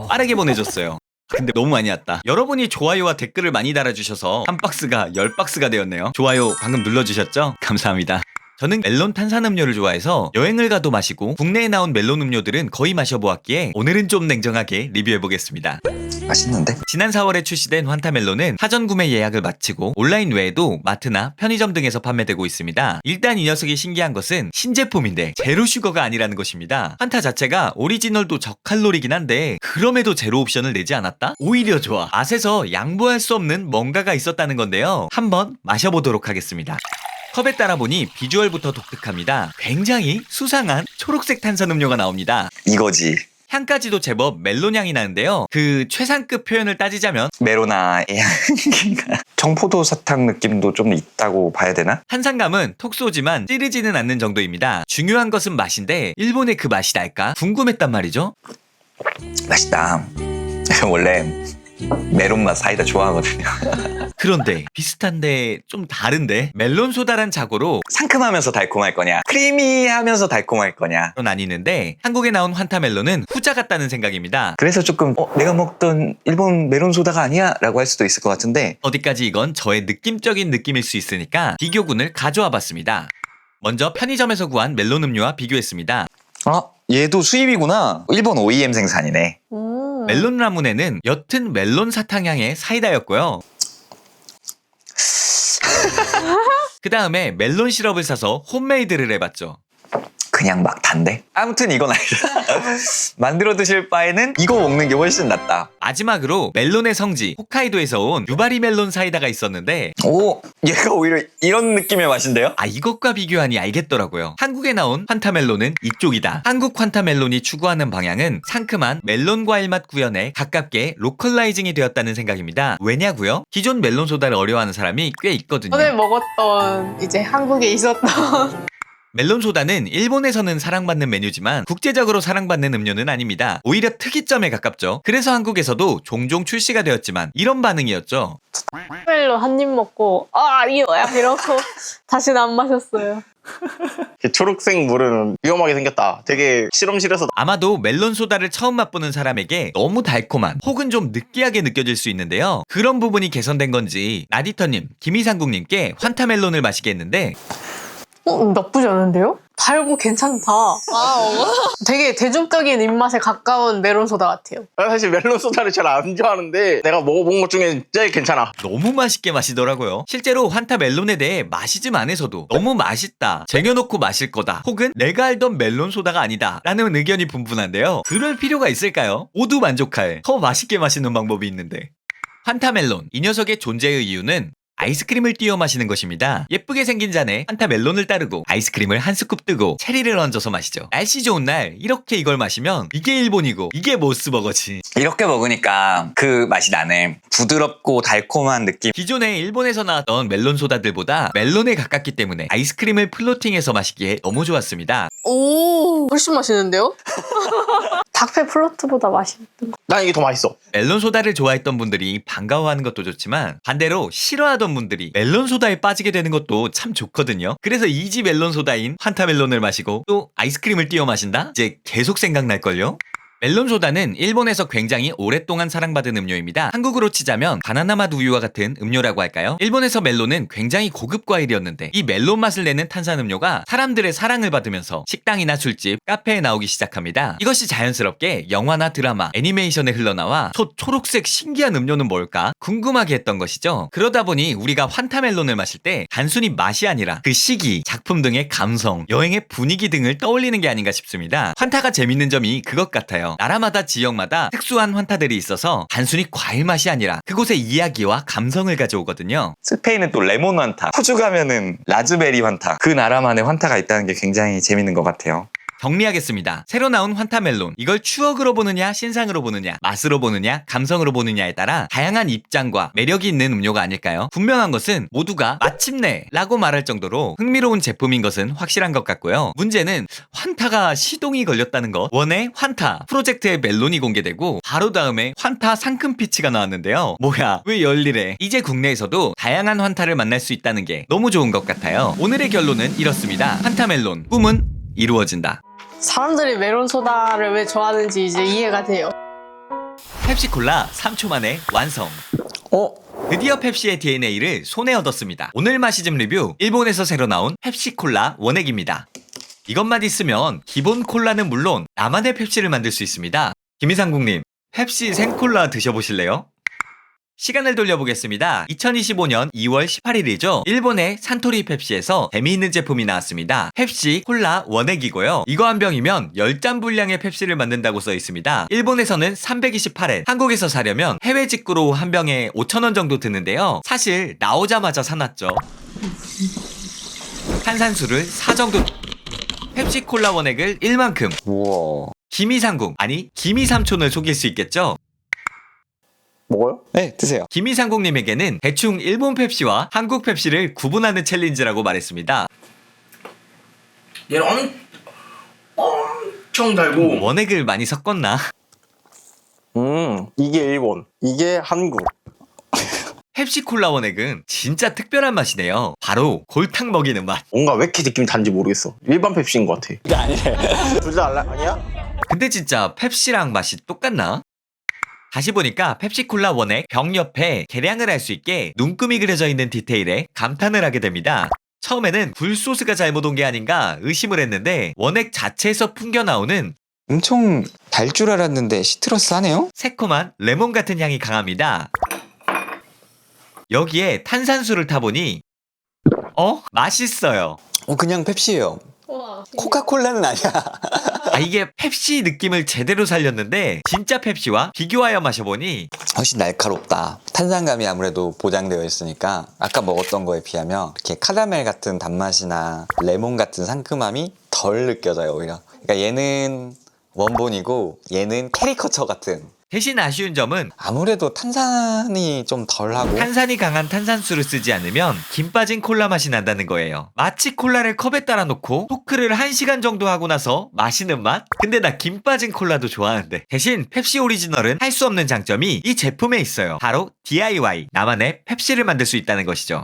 빠르게 보내줬어요. 근데 너무 많이 왔다. 여러분이 좋아요와 댓글을 많이 달아주셔서 한 박스가 10박스가 되었네요. 좋아요 방금 눌러주셨죠? 감사합니다. 저는 멜론 탄산음료를 좋아해서 여행을 가도 마시고 국내에 나온 멜론 음료들은 거의 마셔보았기에 오늘은 좀 냉정하게 리뷰해보겠습니다. 맛있는데? 지난 4월에 출시된 환타멜론은 사전 구매 예약을 마치고 온라인 외에도 마트나 편의점 등에서 판매되고 있습니다. 일단 이 녀석이 신기한 것은 신제품인데 제로 슈거가 아니라는 것입니다. 환타 자체가 오리지널도 저칼로리긴 한데 그럼에도 제로 옵션을 내지 않았다? 오히려 좋아. 맛에서 양보할 수 없는 뭔가가 있었다는 건데요. 한번 마셔보도록 하겠습니다. 컵에 따라 보니 비주얼부터 독특합니다. 굉장히 수상한 초록색 탄산음료가 나옵니다. 이거지. 향까지도 제법 멜론 향이 나는데요. 그 최상급 표현을 따지자면 메로나의 향기가. 청포도 사탕 느낌도 좀 있다고 봐야 되나? 탄산감은 톡 쏘지만 찌르지는 않는 정도입니다. 중요한 것은 맛인데 일본의 그 맛이 날까? 궁금했단 말이죠. 맛있다. 원래 메론 맛 사이다 좋아하거든요. 그런데 비슷한데 좀 다른데 멜론 소다란 자고로 상큼하면서 달콤할 거냐, 크리미하면서 달콤할 거냐. 나뉘는데 한국에 나온 환타멜론은 후자 같다는 생각입니다. 그래서 조금 내가 먹던 일본 메론 소다가 아니야 라고 할 수도 있을 것 같은데, 어디까지 이건 저의 느낌적인 느낌일 수 있으니까 비교군을 가져와 봤습니다. 먼저 편의점에서 구한 멜론 음료와 비교했습니다. 얘도 수입이구나. 일본 OEM 생산이네. 멜론 라문에는 옅은 멜론 사탕향의 사이다였고요. 그 다음에 멜론 시럽을 사서 홈메이드를 해봤죠. 그냥 막 단데? 아무튼 이건 아니다. 만들어 드실 바에는 이거 먹는 게 훨씬 낫다. 마지막으로 멜론의 성지 홋카이도에서 온 유바리 멜론 사이다가 있었는데 오, 얘가 오히려 이런 느낌의 맛인데요? 이것과 비교하니 알겠더라고요. 한국에 나온 환타멜론은 이쪽이다. 한국 환타멜론이 추구하는 방향은 상큼한 멜론 과일 맛 구현에 가깝게 로컬라이징이 되었다는 생각입니다. 왜냐고요? 기존 멜론 소다를 어려워하는 사람이 꽤 있거든요. 전에 먹었던 이제 한국에 있었던 멜론 소다는 일본에서는 사랑받는 메뉴지만 국제적으로 사랑받는 음료는 아닙니다. 오히려 특이점에 가깝죠. 그래서 한국에서도 종종 출시가 되었지만 이런 반응이었죠. 멜로 한 입 먹고 이거야 이러고 다시는 안 마셨어요. 초록색 물은 위험하게 생겼다. 되게 실험실에서 아마도 멜론 소다를 처음 맛보는 사람에게 너무 달콤한 혹은 좀 느끼하게 느껴질 수 있는데요. 그런 부분이 개선된 건지 나디터님, 김희상국님께 환타멜론을 마시게 했는데 나쁘지 않은데요? 달고 괜찮다. 되게 대중적인 입맛에 가까운 메론 소다 같아요. 사실 멜론 소다를 잘 안 좋아하는데 내가 먹어본 것 중에 제일 괜찮아. 너무 맛있게 마시더라고요. 실제로 환타멜론에 대해 마시즘 안에서도 너무 맛있다, 쟁여놓고 마실 거다, 혹은 내가 알던 멜론 소다가 아니다 라는 의견이 분분한데요. 그럴 필요가 있을까요? 모두 만족할 더 맛있게 마시는 방법이 있는데. 환타멜론, 이 녀석의 존재의 이유는 아이스크림을 띄워 마시는 것입니다. 예쁘게 생긴 잔에 환타멜론을 따르고 아이스크림을 한 스쿱 뜨고 체리를 얹어서 마시죠. 날씨 좋은 날 이렇게 이걸 마시면 이게 일본이고 이게 모스버거지. 이렇게 먹으니까 그 맛이 나네. 부드럽고 달콤한 느낌. 기존에 일본에서 나왔던 멜론 소다들보다 멜론에 가깝기 때문에 아이스크림을 플로팅해서 마시기에 너무 좋았습니다. 오, 훨씬 맛있는데요? 닥페 플로트보다 맛있는 거. 난 이게 더 맛있어. 멜론 소다를 좋아했던 분들이 반가워하는 것도 좋지만 반대로 싫어하던 분들이 멜론 소다에 빠지게 되는 것도 참 좋거든요. 그래서 이지 멜론 소다인 환타멜론을 마시고 또 아이스크림을 띄워 마신다? 이제 계속 생각날걸요? 멜론 소다는 일본에서 굉장히 오랫동안 사랑받은 음료입니다. 한국으로 치자면 바나나맛 우유와 같은 음료라고 할까요? 일본에서 멜론은 굉장히 고급 과일이었는데 이 멜론 맛을 내는 탄산음료가 사람들의 사랑을 받으면서 식당이나 술집, 카페에 나오기 시작합니다. 이것이 자연스럽게 영화나 드라마, 애니메이션에 흘러나와 초록색 신기한 음료는 뭘까 궁금하게 했던 것이죠. 그러다 보니 우리가 환타멜론을 마실 때 단순히 맛이 아니라 그 시기, 작품 등의 감성, 여행의 분위기 등을 떠올리는 게 아닌가 싶습니다. 환타가 재밌는 점이 그것 같아요. 나라마다 지역마다 특수한 환타들이 있어서 단순히 과일 맛이 아니라 그곳의 이야기와 감성을 가져오거든요. 스페인은 또 레몬 환타, 호주 가면은 라즈베리 환타. 그 나라만의 환타가 있다는 게 굉장히 재밌는 것 같아요. 정리하겠습니다. 새로 나온 환타멜론. 이걸 추억으로 보느냐, 신상으로 보느냐, 맛으로 보느냐, 감성으로 보느냐에 따라 다양한 입장과 매력이 있는 음료가 아닐까요? 분명한 것은 모두가 마침내 라고 말할 정도로 흥미로운 제품인 것은 확실한 것 같고요. 문제는 환타가 시동이 걸렸다는 것. 원의 환타 프로젝트의 멜론이 공개되고 바로 다음에 환타 상큼 피치가 나왔는데요. 뭐야, 왜 열일해? 이제 국내에서도 다양한 환타를 만날 수 있다는 게 너무 좋은 것 같아요. 오늘의 결론은 이렇습니다. 환타멜론, 꿈은 이루어진다. 사람들이 메론 소다를 왜 좋아하는지 이제 이해가 돼요. 펩시콜라 3초 만에 완성. 어? 드디어 펩시의 DNA를 손에 얻었습니다. 오늘 마시즘 리뷰, 일본에서 새로 나온 펩시콜라 원액입니다. 이것만 있으면 기본 콜라는 물론 나만의 펩시를 만들 수 있습니다. 김희상국님, 펩시 생콜라 드셔보실래요? 시간을 돌려보겠습니다. 2025년 2월 18일이죠. 일본의 산토리 펩시에서 재미있는 제품이 나왔습니다. 펩시 콜라 원액이고요. 이거 한 병이면 10잔 분량의 펩시를 만든다고 써 있습니다. 일본에서는 328엔, 한국에서 사려면 해외 직구로 한 병에 5,000원 정도 드는데요. 사실 나오자마자 사놨죠. 탄산수를 4 정도, 펩시 콜라 원액을 1만큼. 우와. 김이상궁, 아니 김이삼촌을 속일 수 있겠죠? 먹어요? 네, 드세요. 김이상국님에게는 대충 일본 펩시와 한국 펩시를 구분하는 챌린지라고 말했습니다. 얘는 엄청 달고. 원액을 많이 섞었나? 이게 일본, 이게 한국. 펩시콜라 원액은 진짜 특별한 맛이네요. 바로 골탕 먹이는 맛. 뭔가 왜 이렇게 느낌이 다른지 모르겠어. 일반 펩시인 것 같아. 이게 아니래. 둘 다 아니야? 근데 진짜 펩시랑 맛이 똑같나? 다시 보니까 펩시콜라 원액 병 옆에 계량을 할 수 있게 눈금이 그려져 있는 디테일에 감탄을 하게 됩니다. 처음에는 굴소스가 잘못 온 게 아닌가 의심을 했는데 원액 자체에서 풍겨나오는 엄청 달 줄 알았는데 시트러스하네요? 새콤한 레몬 같은 향이 강합니다. 여기에 탄산수를 타보니 맛있어요. 그냥 펩시예요. 와. 코카콜라는 아니야. 이게 펩시 느낌을 제대로 살렸는데 진짜 펩시와 비교하여 마셔보니 훨씬 날카롭다. 탄산감이 아무래도 보장되어 있으니까 아까 먹었던 거에 비하면 이렇게 카라멜 같은 단맛이나 레몬 같은 상큼함이 덜 느껴져요, 오히려. 그러니까 얘는 원본이고 얘는 캐리커처 같은. 대신 아쉬운 점은 아무래도 탄산이 좀 덜하고 탄산이 강한 탄산수를 쓰지 않으면 김 빠진 콜라 맛이 난다는 거예요. 마치 콜라를 컵에 따라 놓고 토크를 1시간 정도 하고 나서 마시는 맛? 근데 나 김 빠진 콜라도 좋아하는데. 대신 펩시 오리지널은 할 수 없는 장점이 이 제품에 있어요. 바로 DIY, 나만의 펩시를 만들 수 있다는 것이죠.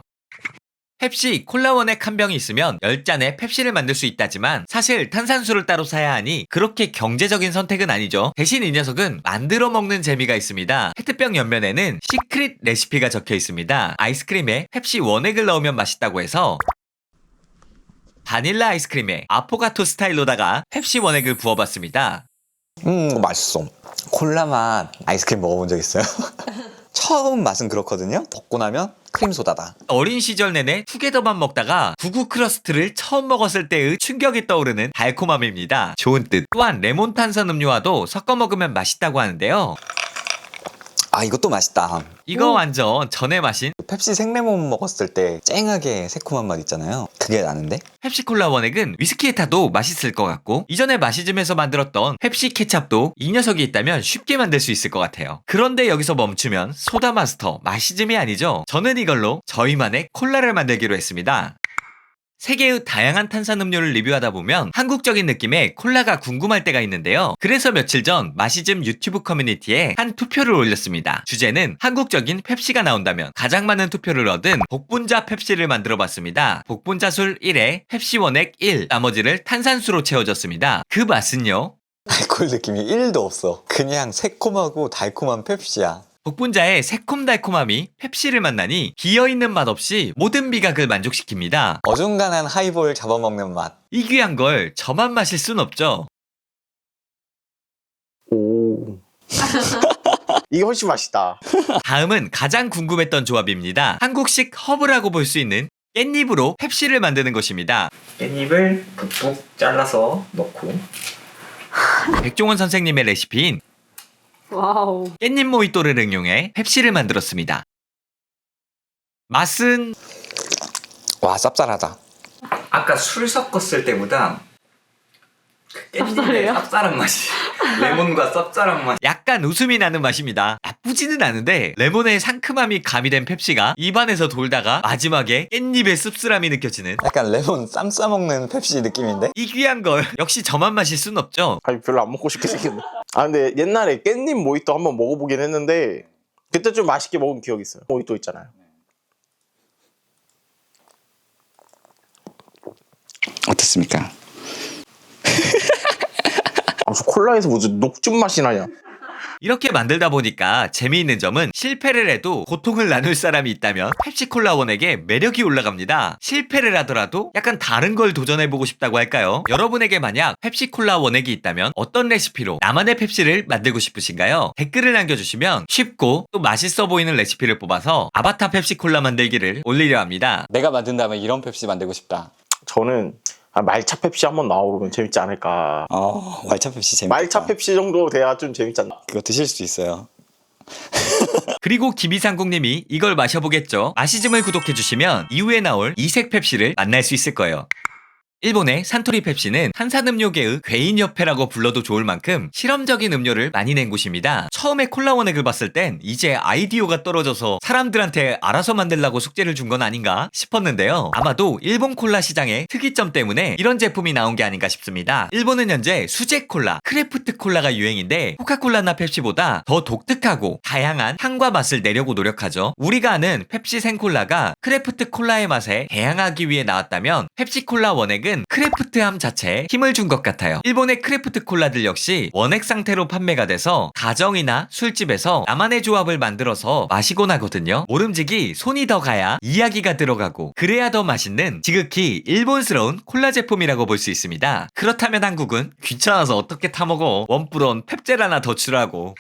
펩시 콜라 원액 한 병이 있으면 10잔의 펩시를 만들 수 있다지만 사실 탄산수를 따로 사야 하니 그렇게 경제적인 선택은 아니죠. 대신 이 녀석은 만들어 먹는 재미가 있습니다. 페트병 옆면에는 시크릿 레시피가 적혀 있습니다. 아이스크림에 펩시 원액을 넣으면 맛있다고 해서 바닐라 아이스크림에 아포가토 스타일로다가 펩시 원액을 부어봤습니다. 이거 맛있어. 콜라 맛 아이스크림 먹어본 적 있어요? 처음 맛은 그렇거든요. 먹고 나면 크림소다다. 어린 시절 내내 투게더만 먹다가 구구 크러스트를 처음 먹었을 때의 충격이 떠오르는 달콤함입니다. 좋은 뜻. 또한 레몬 탄산 음료와도 섞어 먹으면 맛있다고 하는데요. 이것도 맛있다. 이거 완전 전에 마신 펩시 생레몬 먹었을 때 쨍하게 새콤한 맛 있잖아요. 그게 나는데? 펩시콜라 원액은 위스키에 타도 맛있을 것 같고 이전에 마시즘에서 만들었던 펩시 케찹도 이 녀석이 있다면 쉽게 만들 수 있을 것 같아요. 그런데 여기서 멈추면 소다 마스터 마시즘이 아니죠. 저는 이걸로 저희만의 콜라를 만들기로 했습니다. 세계의 다양한 탄산음료를 리뷰하다 보면 한국적인 느낌의 콜라가 궁금할 때가 있는데요. 그래서 며칠 전 마시즘 유튜브 커뮤니티에 한 투표를 올렸습니다. 주제는 한국적인 펩시가 나온다면 가장 많은 투표를 얻은 복분자 펩시를 만들어 봤습니다. 복분자술 1에 펩시 원액 1, 나머지를 탄산수로 채워졌습니다. 그 맛은요? 알코올 느낌이 1도 없어. 그냥 새콤하고 달콤한 펩시야. 복분자의 새콤달콤함이 펩시를 만나니 비어있는 맛 없이 모든 미각을 만족시킵니다. 어중간한 하이볼 잡아먹는 맛. 이 귀한 걸 저만 마실 순 없죠. 오. 이게 훨씬 맛있다. 다음은 가장 궁금했던 조합입니다. 한국식 허브라고 볼 수 있는 깻잎으로 펩시를 만드는 것입니다. 깻잎을 푹푹 잘라서 넣고. 백종원 선생님의 레시피인 와우. 깻잎 모히또를 응용해 펩시를 만들었습니다. 맛은 와, 쌉쌀하다. 아까 술 섞었을 때보다 쌉싸래요? 쌉쌀한 맛이. 레몬과 쌉쌀한 맛. 약간 웃음이 나는 맛입니다. 나쁘지는 않은데 레몬의 상큼함이 가미된 펩시가 입안에서 돌다가 마지막에 깻잎의 씁쓸함이 느껴지는 약간 레몬 쌈 싸먹는 펩시 느낌인데? 이 귀한 걸 역시 저만 마실 순 없죠. 아니 별로 안 먹고 싶게 생겼네. 아 근데 옛날에 깻잎 모히또 한번 먹어보긴 했는데 그때 좀 맛있게 먹은 기억이 있어요. 모히또 있잖아요. 어떻습니까? 아, 저 콜라에서 무슨 녹즙 맛이 나냐? 이렇게 만들다 보니까 재미있는 점은 실패를 해도 고통을 나눌 사람이 있다면 펩시콜라원에게 매력이 올라갑니다. 실패를 하더라도 약간 다른 걸 도전해보고 싶다고 할까요? 여러분에게 만약 펩시콜라 원액이 있다면 어떤 레시피로 나만의 펩시를 만들고 싶으신가요? 댓글을 남겨주시면 쉽고 또 맛있어 보이는 레시피를 뽑아서 아바타 펩시콜라 만들기를 올리려 합니다. 내가 만든다면 이런 펩시 만들고 싶다. 저는 말차 펩시 한번 나오면 재밌지 않을까. 말차 펩시 재밌다. 말차 펩시 정도 돼야 좀 재밌지 않나. 그거 드실 수 있어요. 그리고 김이상국님이 이걸 마셔보겠죠? 마시즘을 구독해주시면 이후에 나올 이색 펩시를 만날 수 있을 거예요. 일본의 산토리 펩시는 탄산음료계의 괴인협회라고 불러도 좋을 만큼 실험적인 음료를 많이 낸 곳입니다. 처음에 콜라 원액을 봤을 땐 이제 아이디어가 떨어져서 사람들한테 알아서 만들라고 숙제를 준 건 아닌가 싶었는데요. 아마도 일본 콜라 시장의 특이점 때문에 이런 제품이 나온 게 아닌가 싶습니다. 일본은 현재 수제 콜라, 크래프트 콜라가 유행인데 코카콜라나 펩시보다 더 독특하고 다양한 향과 맛을 내려고 노력하죠. 우리가 아는 펩시 생콜라가 크래프트 콜라의 맛에 대항하기 위해 나왔다면 펩시콜라 원액은 크래프트함 자체에 힘을 준 것 같아요. 일본의 크래프트 콜라들 역시 원액 상태로 판매가 돼서 가정이나 술집에서 나만의 조합을 만들어서 마시곤 하거든요. 모름지기 손이 더 가야 이야기가 들어가고 그래야 더 맛있는 지극히 일본스러운 콜라 제품이라고 볼 수 있습니다. 그렇다면 한국은 귀찮아서 어떻게 타먹어. 원뿔원 펩젤 하나 더 주라고.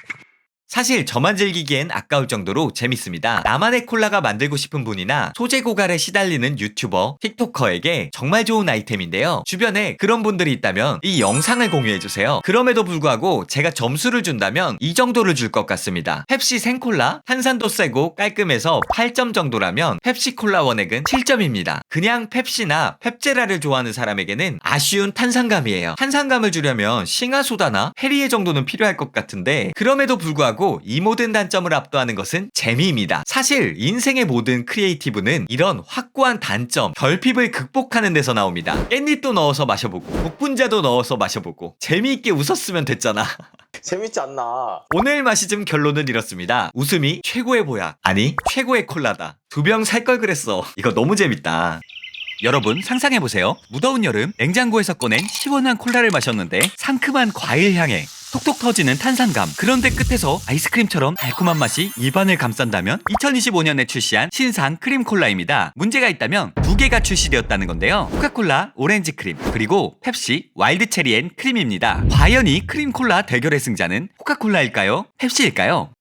사실 저만 즐기기엔 아까울 정도로 재밌습니다. 나만의 콜라가 만들고 싶은 분이나 소재 고갈에 시달리는 유튜버, 틱토커에게 정말 좋은 아이템인데요. 주변에 그런 분들이 있다면 이 영상을 공유해주세요. 그럼에도 불구하고 제가 점수를 준다면 이 정도를 줄 것 같습니다. 펩시 생콜라, 탄산도 세고 깔끔해서 8점 정도라면 펩시콜라 원액은 7점입니다. 그냥 펩시나 펩제라를 좋아하는 사람에게는 아쉬운 탄산감이에요. 탄산감을 주려면 싱하소다나 페리에 정도는 필요할 것 같은데 그럼에도 불구하고 이 모든 단점을 압도하는 것은 재미입니다. 사실 인생의 모든 크리에이티브는 이런 확고한 단점, 결핍을 극복하는 데서 나옵니다. 깻잎도 넣어서 마셔보고 복분자도 넣어서 마셔보고 재미있게 웃었으면 됐잖아. 재밌지 않나. 오늘 마시즘 결론은 이렇습니다. 웃음이 최고의 보약, 아니 최고의 콜라다. 2병 살 걸 그랬어. 이거 너무 재밌다. 여러분 상상해보세요. 무더운 여름 냉장고에서 꺼낸 시원한 콜라를 마셨는데 상큼한 과일 향에 톡톡 터지는 탄산감, 그런데 끝에서 아이스크림처럼 달콤한 맛이 입안을 감싼다면 2025년에 출시한 신상 크림 콜라입니다. 문제가 있다면 2개가 출시되었다는 건데요. 코카콜라 오렌지 크림 그리고 펩시 와일드 체리 앤 크림입니다. 과연 이 크림 콜라 대결의 승자는 코카콜라일까요? 펩시일까요?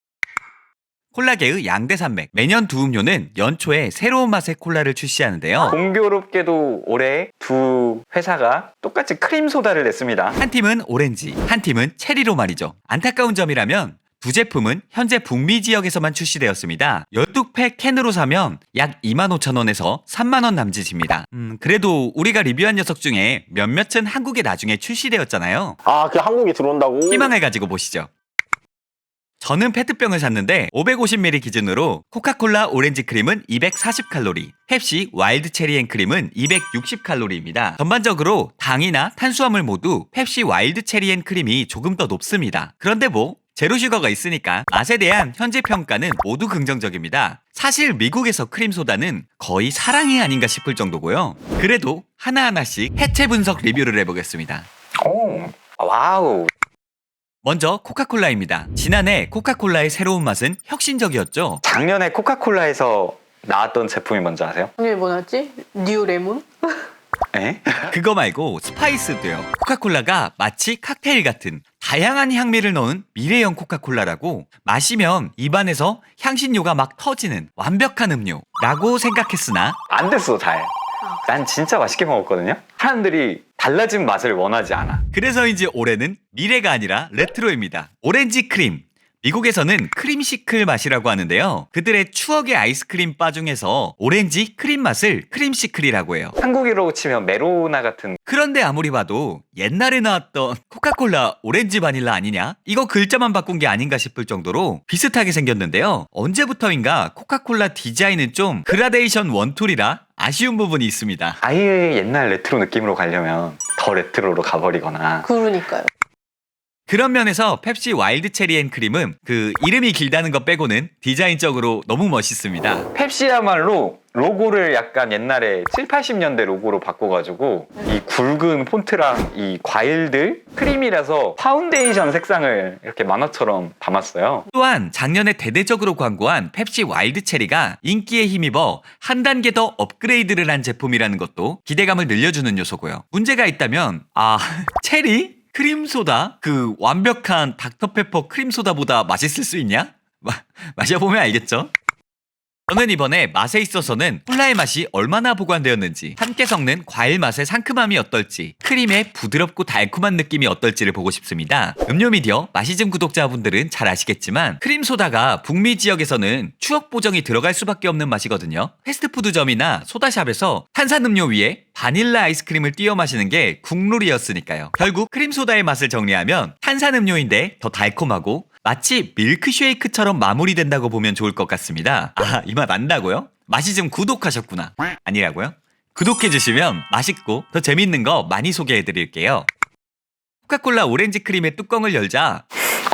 콜라계의 양대 산맥, 매년 두 음료는 연초에 새로운 맛의 콜라를 출시하는데요. 공교롭게도 올해 두 회사가 똑같이 크림 소다를 냈습니다. 한 팀은 오렌지, 한 팀은 체리로 말이죠. 안타까운 점이라면 두 제품은 현재 북미 지역에서만 출시되었습니다. 12팩 캔으로 사면 약 25,000원에서 3만원 남짓입니다. 그래도 우리가 리뷰한 녀석 중에 몇몇은 한국에 나중에 출시되었잖아요. 아, 그 한국에 들어온다고? 희망을 가지고 보시죠. 저는 페트병을 샀는데 550ml 기준으로 코카콜라 오렌지 크림은 240칼로리, 펩시 와일드 체리 앤 크림은 260칼로리입니다. 전반적으로 당이나 탄수화물 모두 펩시 와일드 체리 앤 크림이 조금 더 높습니다. 그런데 뭐 제로 슈거가 있으니까 맛에 대한 현재 평가는 모두 긍정적입니다. 사실 미국에서 크림 소다는 거의 사랑이 아닌가 싶을 정도고요. 그래도 하나하나씩 해체 분석 리뷰를 해보겠습니다. 오, 와우. 먼저 코카콜라입니다. 지난해 코카콜라의 새로운 맛은 혁신적이었죠. 작년에 코카콜라에서 나왔던 제품이 뭔지 아세요? 이게 뭐였지? 뉴 레몬? 에? 그거 말고 스파이스도요. 코카콜라가 마치 칵테일 같은 다양한 향미를 넣은 미래형 코카콜라라고, 마시면 입안에서 향신료가 막 터지는 완벽한 음료라고 생각했으나 안 됐어, 잘. 난 진짜 맛있게 먹었거든요. 사람들이 달라진 맛을 원하지 않아. 그래서인지 올해는 미래가 아니라 레트로입니다. 오렌지 크림, 미국에서는 크림시클 맛이라고 하는데요. 그들의 추억의 아이스크림 바 중에서 오렌지 크림 맛을 크림시클이라고 해요. 한국어로 치면 메로나 같은. 그런데 아무리 봐도 옛날에 나왔던 코카콜라 오렌지 바닐라 아니냐? 이거 글자만 바꾼 게 아닌가 싶을 정도로 비슷하게 생겼는데요. 언제부터인가 코카콜라 디자인은 좀 그라데이션 원툴이라 아쉬운 부분이 있습니다. 아예 옛날 레트로 느낌으로 가려면 더 레트로로 가버리거나. 그러니까요. 그런 면에서 펩시 와일드 체리 앤 크림은 그 이름이 길다는 것 빼고는 디자인적으로 너무 멋있습니다. 펩시야말로 로고를 약간 옛날에 7, 80년대 로고로 바꿔가지고 이 굵은 폰트랑 이 과일들 크림이라서 파운데이션 색상을 이렇게 만화처럼 담았어요. 또한 작년에 대대적으로 광고한 펩시 와일드 체리가 인기에 힘입어 한 단계 더 업그레이드를 한 제품이라는 것도 기대감을 늘려주는 요소고요. 문제가 있다면 체리? 크림소다? 그 완벽한 닥터페퍼 크림소다보다 맛있을 수 있냐? 마셔보면 알겠죠? 저는 이번에 맛에 있어서는 콜라의 맛이 얼마나 보관되었는지, 함께 섞는 과일 맛의 상큼함이 어떨지, 크림의 부드럽고 달콤한 느낌이 어떨지를 보고 싶습니다. 음료 미디어 마시즘 구독자분들은 잘 아시겠지만 크림소다가 북미 지역에서는 추억 보정이 들어갈 수밖에 없는 맛이거든요. 패스트푸드점이나 소다샵에서 탄산음료 위에 바닐라 아이스크림을 띄워 마시는 게 국룰이었으니까요. 결국 크림소다의 맛을 정리하면 탄산음료인데 더 달콤하고 마치 밀크쉐이크처럼 마무리된다고 보면 좋을 것 같습니다. 이 맛 안다고요? 마시즘 구독하셨구나. 아니라고요? 구독해주시면 맛있고 더 재밌는 거 많이 소개해드릴게요. 코카콜라 오렌지 크림의 뚜껑을 열자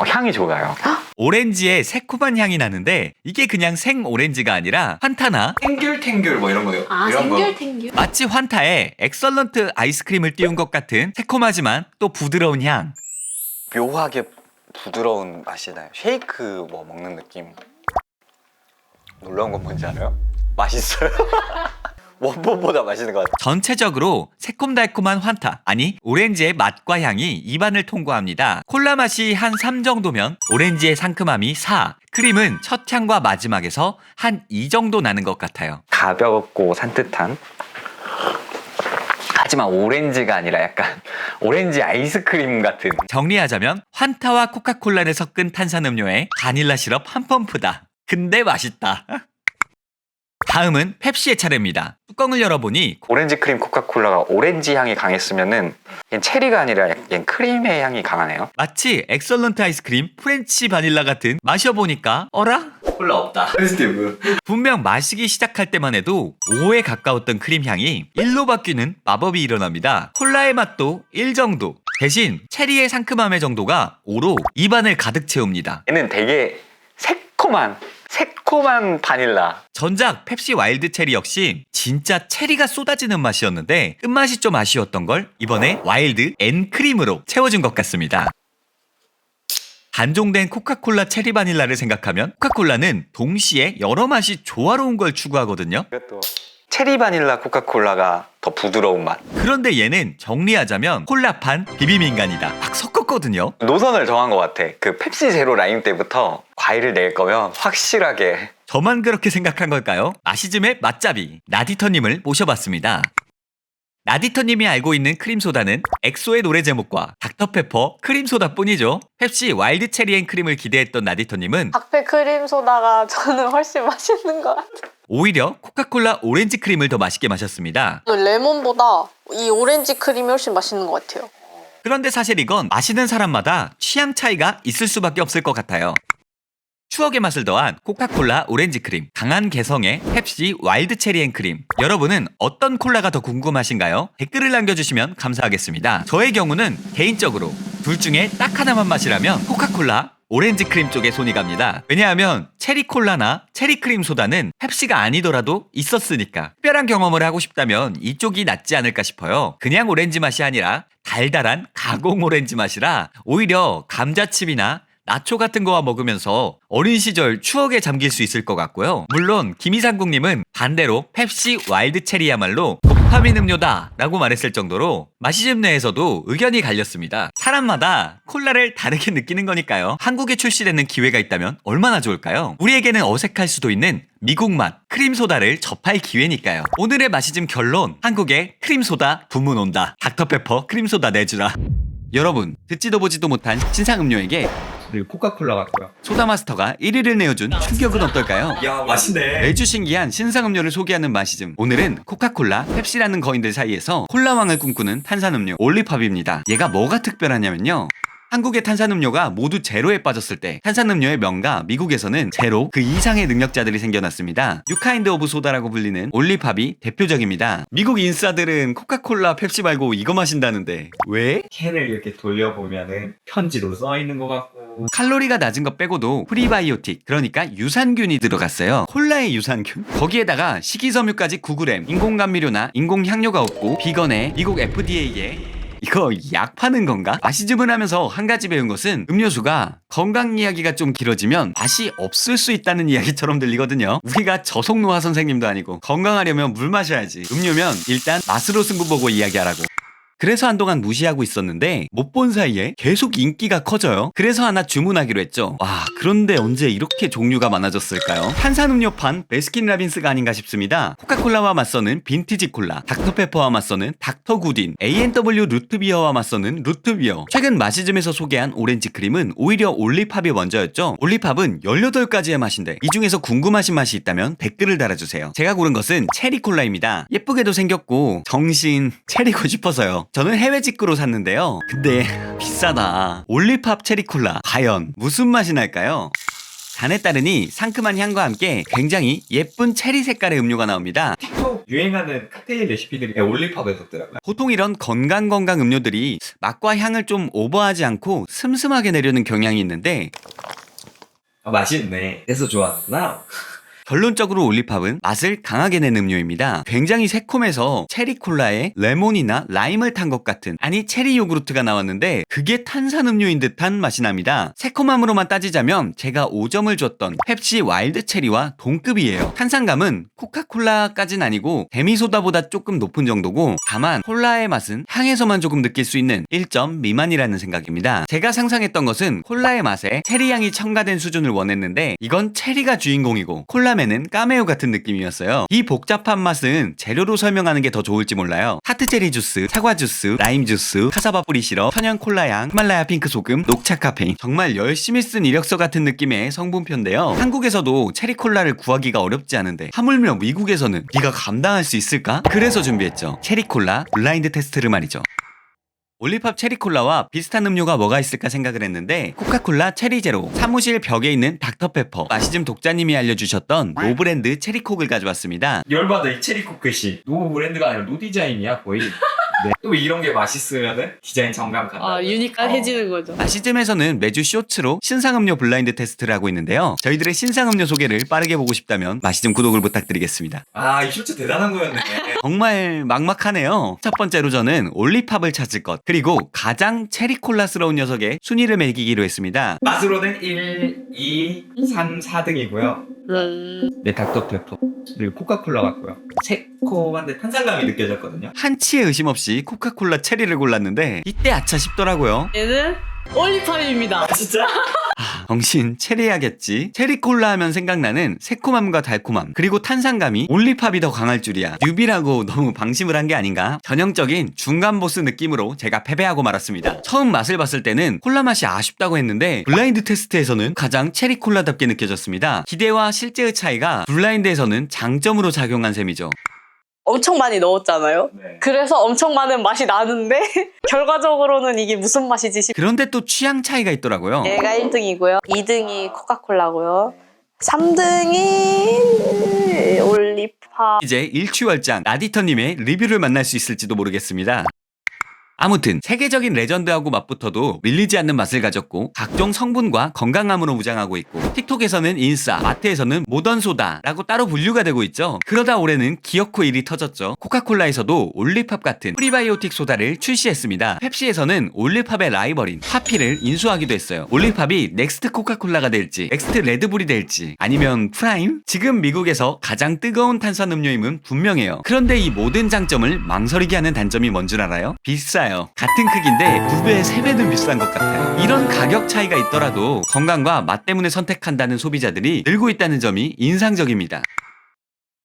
향이 좋아요. 오렌지의 새콤한 향이 나는데 이게 그냥 생 오렌지가 아니라 환타나 탱귤탱귤 뭐 이런 거요. 이런 거. 탱귤. 마치 환타에 엑설런트 아이스크림을 띄운 것 같은 새콤하지만 또 부드러운 향. 묘하게 부드러운 맛이 나요. 쉐이크 뭐 먹는 느낌. 놀라운 건 뭔지 알아요? 맛있어요. 원본보다 맛있는 것 같아요. 전체적으로 새콤달콤한 환타, 아니 오렌지의 맛과 향이 입안을 통과합니다. 콜라 맛이 한 3 정도면 오렌지의 상큼함이 4, 크림은 첫 향과 마지막에서 한 2 정도 나는 것 같아요. 가볍고 산뜻한. 하지만 오렌지가 아니라 약간 오렌지 아이스크림 같은. 정리하자면 환타와 코카콜라를 섞은 탄산음료에 바닐라 시럽 한 펌프다. 근데 맛있다. 다음은 펩시의 차례입니다. 뚜껑을 열어보니 오렌지 크림 코카콜라가 오렌지 향이 강했으면은 얘는 체리가 아니라 얘는 크림의 향이 강하네요. 마치 엑설런트 아이스크림 프렌치 바닐라 같은, 마셔보니까 어라? 콜라 없다. 분명 마시기 시작할 때만 해도 5에 가까웠던 크림 향이 1로 바뀌는 마법이 일어납니다. 콜라의 맛도 1 정도, 대신 체리의 상큼함의 정도가 5로 입안을 가득 채웁니다. 얘는 되게 새콤한 바닐라. 전작 펩시 와일드 체리 역시 진짜 체리가 쏟아지는 맛이었는데 끝맛이 좀 아쉬웠던 걸 이번에 와일드 앤 크림으로 채워준 것 같습니다. 단종된 코카콜라 체리 바닐라를 생각하면 코카콜라는 동시에 여러 맛이 조화로운 걸 추구하거든요. 이것도 체리 바닐라 코카콜라가 더 부드러운 맛. 그런데 얘는 정리하자면 콜라판 비빔인간이다. 막 섞었거든요. 노선을 정한 것 같아. 그 펩시 제로 라인 때부터 과일을 낼 거면 확실하게. 저만 그렇게 생각한 걸까요? 마시즘의 맛잡이 나디터님을 모셔봤습니다. 나디터님이 알고 있는 크림소다는 엑소의 노래 제목과 닥터페퍼 크림소다뿐이죠. 펩시 와일드 체리 앤 크림을 기대했던 나디터님은 닥페 크림 소다가 저는 훨씬 맛있는 것 같아요. 오히려 코카콜라 오렌지 크림을 더 맛있게 마셨습니다. 레몬보다 이 오렌지 크림이 훨씬 맛있는 것 같아요. 그런데 사실 이건 마시는 사람마다 취향 차이가 있을 수밖에 없을 것 같아요. 추억의 맛을 더한 코카콜라 오렌지 크림, 강한 개성의 펩시 와일드 체리 앤 크림. 여러분은 어떤 콜라가 더 궁금하신가요? 댓글을 남겨주시면 감사하겠습니다. 저의 경우는 개인적으로 둘 중에 딱 하나만 마시라면 코카콜라 오렌지 크림 쪽에 손이 갑니다. 왜냐하면 체리 콜라나 체리 크림 소다는 펩시가 아니더라도 있었으니까. 특별한 경험을 하고 싶다면 이쪽이 낫지 않을까 싶어요. 그냥 오렌지 맛이 아니라 달달한 가공 오렌지 맛이라 오히려 감자칩이나 나초 같은 거와 먹으면서 어린 시절 추억에 잠길 수 있을 것 같고요. 물론 김이상국님은 반대로 펩시 와일드 체리야말로 도파민 음료다 라고 말했을 정도로 마시즘 내에서도 의견이 갈렸습니다. 사람마다 콜라를 다르게 느끼는 거니까요. 한국에 출시되는 기회가 있다면 얼마나 좋을까요? 우리에게는 어색할 수도 있는 미국 맛 크림소다를 접할 기회니까요. 오늘의 마시즘 결론, 한국에 크림소다 부문 온다. 닥터페퍼 크림소다 내주라. 여러분, 듣지도 보지도 못한 신상 음료에게 그리고 코카콜라 같고요. 소다마스터가 1위를 내어준 충격은 어떨까요? 야, 맛있네. 매주 신기한 신상음료를 소개하는 마시즘. 오늘은 코카콜라, 펩시라는 거인들 사이에서 콜라왕을 꿈꾸는 탄산음료 올리팝입니다. 얘가 뭐가 특별하냐면요, 한국의 탄산음료가 모두 제로에 빠졌을 때 탄산음료의 명가 미국에서는 제로 그 이상의 능력자들이 생겨났습니다. 뉴카인드 오브 소다라고 불리는 올리팝이 대표적입니다. 미국 인싸들은 코카콜라, 펩시 말고 이거 마신다는데 왜? 캔을 이렇게 돌려보면은 편지도 써 있는 것 같고. 칼로리가 낮은 것 빼고도 프리바이오틱, 그러니까 유산균이 들어갔어요. 콜라의 유산균? 거기에다가 식이섬유까지 9g, 인공감미료나 인공향료가 없고 비건에 미국 FDA에 이거 약 파는 건가? 마시즘을 하면서 한 가지 배운 것은 음료수가 건강 이야기가 좀 길어지면 맛이 없을 수 있다는 이야기처럼 들리거든요. 우리가 저속노화 선생님도 아니고 건강하려면 물 마셔야지. 음료면 일단 맛으로 승부 보고 이야기하라고. 그래서 한동안 무시하고 있었는데 못 본 사이에 계속 인기가 커져요. 그래서 하나 주문하기로 했죠. 와, 그런데 언제 이렇게 종류가 많아졌을까요? 탄산음료판 베스킨라빈스가 아닌가 싶습니다. 코카콜라와 맞서는 빈티지 콜라, 닥터페퍼와 맞서는 닥터구딘, A&W 루트비어와 맞서는 루트비어. 최근 마시즘에서 소개한 오렌지 크림은 오히려 올리팝이 먼저였죠. 올리팝은 18가지의 맛인데 이 중에서 궁금하신 맛이 있다면 댓글을 달아주세요. 제가 고른 것은 체리콜라입니다. 예쁘게도 생겼고 정신 체리고 싶어서요. 저는 해외 직구로 샀는데요. 근데 비싸다. 올리팝 체리콜라 과연 무슨 맛이 날까요? 간에 따르니 상큼한 향과 함께 굉장히 예쁜 체리 색깔의 음료가 나옵니다. 틱톡 유행하는 칵테일 레시피들이 올리팝에 떴더라고요. 보통 이런 건강 음료들이 맛과 향을 좀 오버하지 않고 슴슴하게 내려는 경향이 있는데 맛있네. 그래서 좋아하구나. 결론적으로 올리팝은 맛을 강하게 낸 음료입니다. 굉장히 새콤해서 체리콜라에 레몬이나 라임을 탄 것 같은, 아니 체리 요구르트가 나왔는데 그게 탄산음료인 듯한 맛이 납니다. 새콤함으로만 따지자면 제가 5점을 줬던 펩시 와일드 체리와 동급이에요. 탄산감은 코카콜라까진 아니고 데미소다보다 조금 높은 정도고, 다만 콜라의 맛은 향에서만 조금 느낄 수 있는 1점 미만이라는 생각입니다. 제가 상상했던 것은 콜라의 맛에 체리향이 첨가된 수준을 원했는데 이건 체리가 주인공이고 콜라 는 까메오 같은 느낌이었어요. 이 복잡한 맛은 재료로 설명하는 게 더 좋을지 몰라요. 하트체리 주스, 사과 주스, 라임 주스, 카사바 뿌리 시럽, 천연 콜라향, 히말라야 핑크 소금, 녹차 카페인. 정말 열심히 쓴 이력서 같은 느낌의 성분표인데요. 한국에서도 체리 콜라를 구하기가 어렵지 않은데 하물며 미국에서는 네가 감당할 수 있을까? 그래서 준비했죠. 체리 콜라 블라인드 테스트를 말이죠. 올리팝 체리콜라와 비슷한 음료가 뭐가 있을까 생각을 했는데 코카콜라 체리제로, 사무실 벽에 있는 닥터페퍼, 마시즘 독자님이 알려주셨던 노브랜드 체리콕을 가져왔습니다. 열받아, 이 체리코크시. 노 브랜드가 아니라 노 디자인이야 거의. 네. 또 이런 게 맛있으면은 디자인 정감 간다. 유니크해지는 거죠. 마시즘에서는 매주 쇼츠로 신상음료 블라인드 테스트를 하고 있는데요. 저희들의 신상음료 소개를 빠르게 보고 싶다면 마시즘 구독을 부탁드리겠습니다. 아, 이 쇼츠 대단한 거였네. 정말 막막하네요. 첫 번째로 저는 올리팝을 찾을 것, 그리고 가장 체리콜라스러운 녀석의 순위를 매기기로 했습니다. 맛으로는 1, 2, 3, 4등이고요. 네, 닥터페퍼. 그리고 코카콜라 같고요. 새콤한데 탄산감이 느껴졌거든요. 한치의 의심 없이 코카콜라 체리를 골랐는데 이때 아차 싶더라고요. 얘는 올리팝입니다. 진짜? 정신 체리야겠지. 체리콜라 하면 생각나는 새콤함과 달콤함, 그리고 탄산감이 올리팝이 더 강할 줄이야. 뉴비라고 너무 방심을 한 게 아닌가? 전형적인 중간 보스 느낌으로 제가 패배하고 말았습니다. 처음 맛을 봤을 때는 콜라 맛이 아쉽다고 했는데 블라인드 테스트에서는 가장 체리콜라답게 느껴졌습니다. 기대와 실제의 차이가 블라인드에서는 장점으로 작용한 셈이죠. 엄청 많이 넣었잖아요. 네. 그래서 엄청 많은 맛이 나는데 결과적으로는 이게 무슨 맛이지 싶. 그런데 또 취향 차이가 있더라고요. 얘가 1등이고요. 2등이 코카콜라고요. 3등이 올리팝. 이제 일취월장 라디터님의 리뷰를 만날 수 있을지도 모르겠습니다. 아무튼 세계적인 레전드하고 맞붙어도 밀리지 않는 맛을 가졌고 각종 성분과 건강함으로 무장하고 있고, 틱톡에서는 인싸, 마트에서는 모던소다라고 따로 분류가 되고 있죠. 그러다 올해는 기어코 일이 터졌죠. 코카콜라에서도 올리팝 같은 프리바이오틱 소다를 출시했습니다. 펩시에서는 올리팝의 라이벌인 파피를 인수하기도 했어요. 올리팝이 넥스트 코카콜라가 될지, 넥스트 레드불이 될지, 아니면 프라임? 지금 미국에서 가장 뜨거운 탄산음료임은 분명해요. 그런데 이 모든 장점을 망설이게 하는 단점이 뭔 줄 알아요? 비싸요. 같은 크기인데 2배, 3배는 비싼 것 같아요. 이런 가격 차이가 있더라도 건강과 맛 때문에 선택한다는 소비자들이 늘고 있다는 점이 인상적입니다.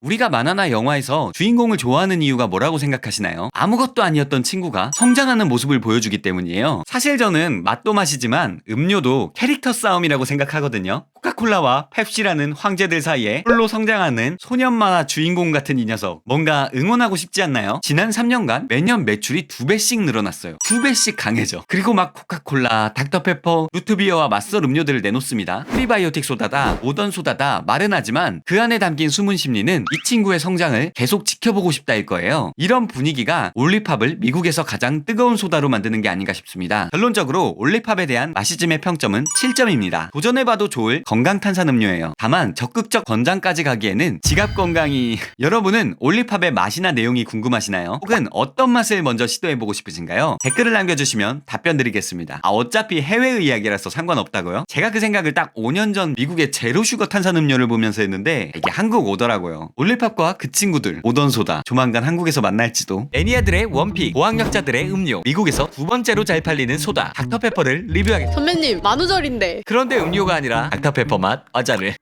우리가 만화나 영화에서 주인공을 좋아하는 이유가 뭐라고 생각하시나요? 아무것도 아니었던 친구가 성장하는 모습을 보여주기 때문이에요. 사실 저는 맛도 맛이지만 음료도 캐릭터 싸움이라고 생각하거든요. 코카콜라와 펩시라는 황제들 사이에 홀로 성장하는 소년 만화 주인공 같은 이 녀석, 뭔가 응원하고 싶지 않나요? 지난 3년간 매년 매출이 2배씩 늘어났어요. 2배씩 강해져. 그리고 막 코카콜라, 닥터페퍼, 루트비어와 맞설 음료들을 내놓습니다. 프리바이오틱 소다다, 모던 소다다 말은 하지만 그 안에 담긴 숨은 심리는 이 친구의 성장을 계속 지켜보고 싶다일 거예요. 이런 분위기가 올리팝을 미국에서 가장 뜨거운 소다로 만드는 게 아닌가 싶습니다. 결론적으로 올리팝에 대한 마시즘의 평점은 7점입니다. 도전해봐도 좋을 건강 탄산음료예요. 다만 적극적 권장까지 가기에는 지갑 건강이... 여러분은 올리팝의 맛이나 내용이 궁금하시나요? 혹은 어떤 맛을 먼저 시도해보고 싶으신가요? 댓글을 남겨주시면 답변 드리겠습니다. 어차피 해외의 이야기라서 상관없다고요? 제가 그 생각을 딱 5년 전 미국의 제로슈거 탄산음료를 보면서 했는데 이게 한국 오더라고요. 올리팝과 그 친구들, 모던소다 조만간 한국에서 만날지도. 애니아들의 원픽, 고학력자들의 음료, 미국에서 두 번째로 잘 팔리는 소다 닥터페퍼를 리뷰하겠습니다. 선배님 만우절인데. 그런데 음료가 아니라 닥터페퍼 맛 과자를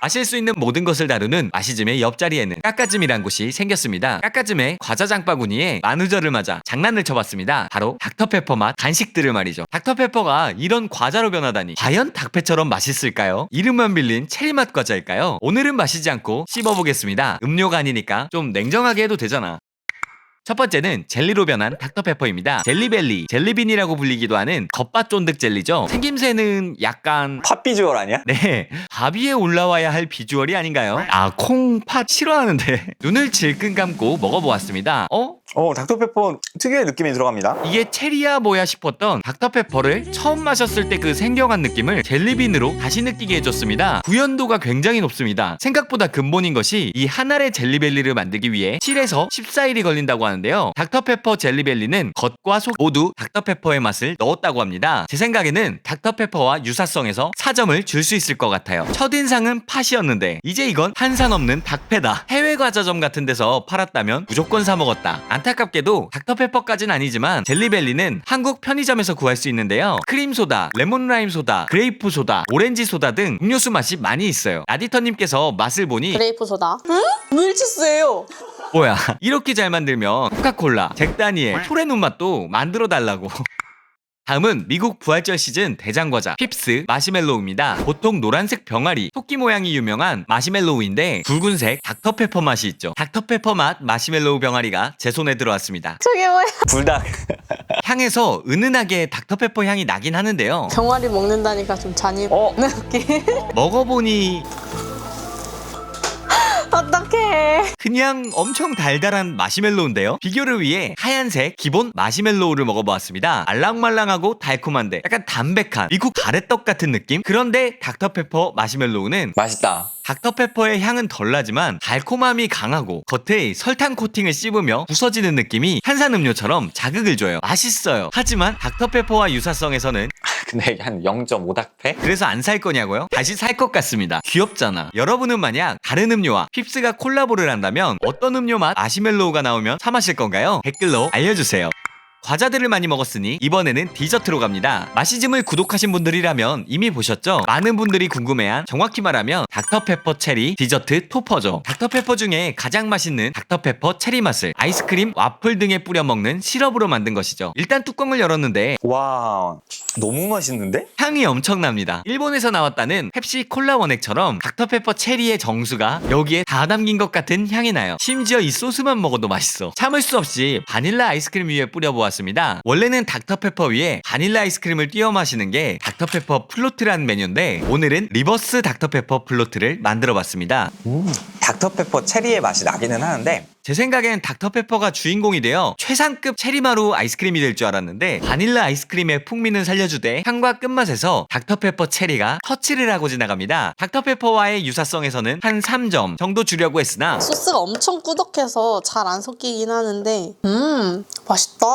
마실 수 있는 모든 것을 다루는 마시즘의 옆자리에는 까까즘이란 곳이 생겼습니다. 까까즘의 과자 장바구니에 만우절을 맞아 장난을 쳐봤습니다. 바로 닥터페퍼 맛 간식들을 말이죠. 닥터페퍼가 이런 과자로 변하다니 과연 닭페처럼 맛있을까요? 이름만 빌린 체리맛 과자일까요? 오늘은 마시지 않고 씹어보겠습니다. 음료가 아니니까 좀 냉정하게 해도 되잖아. 첫 번째는 젤리로 변한 닥터페퍼입니다. 젤리벨리, 젤리빈이라고 불리기도 하는 겉바 쫀득 젤리죠. 생김새는 약간 팥 비주얼 아니야? 네, 밥 위에 올라와야 할 비주얼이 아닌가요? 콩팥 싫어하는데 눈을 질끈 감고 먹어보았습니다. 닥터페퍼 특유의 느낌이 들어갑니다. 이게 체리야 뭐야 싶었던 닥터페퍼를 처음 마셨을 때 그 생경한 느낌을 젤리빈으로 다시 느끼게 해줬습니다. 구연도가 굉장히 높습니다. 생각보다 근본인 것이 이 한 알의 젤리벨리를 만들기 위해 7에서 14일이 걸린다고 하는데요. 닥터페퍼 젤리벨리는 겉과 속 모두 닥터페퍼의 맛을 넣었다고 합니다. 제 생각에는 닥터페퍼와 유사성에서 4점을 줄 수 있을 것 같아요. 첫인상은 팥이었는데 이제 이건 탄산 없는 닭패다. 해외 과자점 같은 데서 팔았다면 무조건 사 먹었다. 안타깝게도 닥터페퍼까진 아니지만 젤리벨리는 한국 편의점에서 구할 수 있는데요. 크림소다, 레몬라임 소다, 그레이프 소다, 오렌지 소다 등 음료수 맛이 많이 있어요. 라디터님께서 맛을 보니 그레이프 소다. 응? 밀치스예요. 뭐야 이렇게 잘 만들면 코카콜라, 잭다니엘, 토레눈 맛도 만들어 달라고. 다음은 미국 부활절 시즌 대장과자 핍스 마시멜로우입니다. 보통 노란색 병아리, 토끼 모양이 유명한 마시멜로우인데 붉은색 닥터페퍼 맛이 있죠. 닥터페퍼 맛 마시멜로우 병아리가 제 손에 들어왔습니다. 저게 뭐야? 불닭. 향에서 은은하게 닥터페퍼 향이 나긴 하는데요. 병아리 먹는다니까 좀 잔인한 느낌. 먹어보니 어떡해. 그냥 엄청 달달한 마시멜로우인데요. 비교를 위해 하얀색 기본 마시멜로우를 먹어보았습니다. 알랑말랑하고 달콤한데 약간 담백한 미국 가래떡 같은 느낌? 그런데 닥터페퍼 마시멜로우는 맛있다. 닥터페퍼의 향은 덜 나지만 달콤함이 강하고 겉에 설탕 코팅을 씹으며 부서지는 느낌이 탄산음료처럼 자극을 줘요. 맛있어요. 하지만 닥터페퍼와 유사성에서는 근데 이게 한 0.5닥페? 그래서 안 살 거냐고요? 다시 살 것 같습니다. 귀엽잖아. 여러분은 만약 다른 음료와 핍스가 콜라보를 한다면 어떤 음료 맛 마시멜로우가 나오면 사 마실 건가요? 댓글로 알려주세요. 과자들을 많이 먹었으니 이번에는 디저트로 갑니다. 마시즘을 구독하신 분들이라면 이미 보셨죠? 많은 분들이 궁금해한, 정확히 말하면 닥터페퍼 체리 디저트 토퍼죠. 닥터페퍼 중에 가장 맛있는 닥터페퍼 체리 맛을 아이스크림, 와플 등에 뿌려 먹는 시럽으로 만든 것이죠. 일단 뚜껑을 열었는데 와, 너무 맛있는데? 향이 엄청납니다. 일본에서 나왔다는 펩시 콜라 원액처럼 닥터페퍼 체리의 정수가 여기에 다 담긴 것 같은 향이 나요. 심지어 이 소스만 먹어도 맛있어. 참을 수 없이 바닐라 아이스크림 위에 뿌려보았습니다. 원래는 닥터페퍼 위에 바닐라 아이스크림을 띄워 마시는 게 닥터페퍼 플로트라는 메뉴인데 오늘은 리버스 닥터페퍼 플로트를 만들어 봤습니다. 닥터페퍼 체리의 맛이 나기는 하는데 제 생각엔 닥터페퍼가 주인공이 되어 최상급 체리마루 아이스크림이 될 줄 알았는데 바닐라 아이스크림의 풍미는 살려주되 향과 끝맛에서 닥터페퍼 체리가 터치를 하고 지나갑니다. 닥터페퍼와의 유사성에서는 한 3점 정도 주려고 했으나 소스가 엄청 꾸덕해서 잘 안 섞이긴 하는데 맛있다.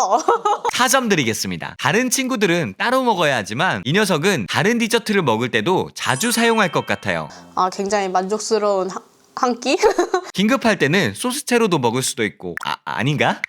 4점 드리겠습니다. 다른 친구들은 따로 먹어야 하지만 이 녀석은 다른 디저트를 먹을 때도 자주 사용할 것 같아요. 굉장히 만족스러운 한 끼? 긴급할 때는 소스채로도 먹을 수도 있고 아닌가?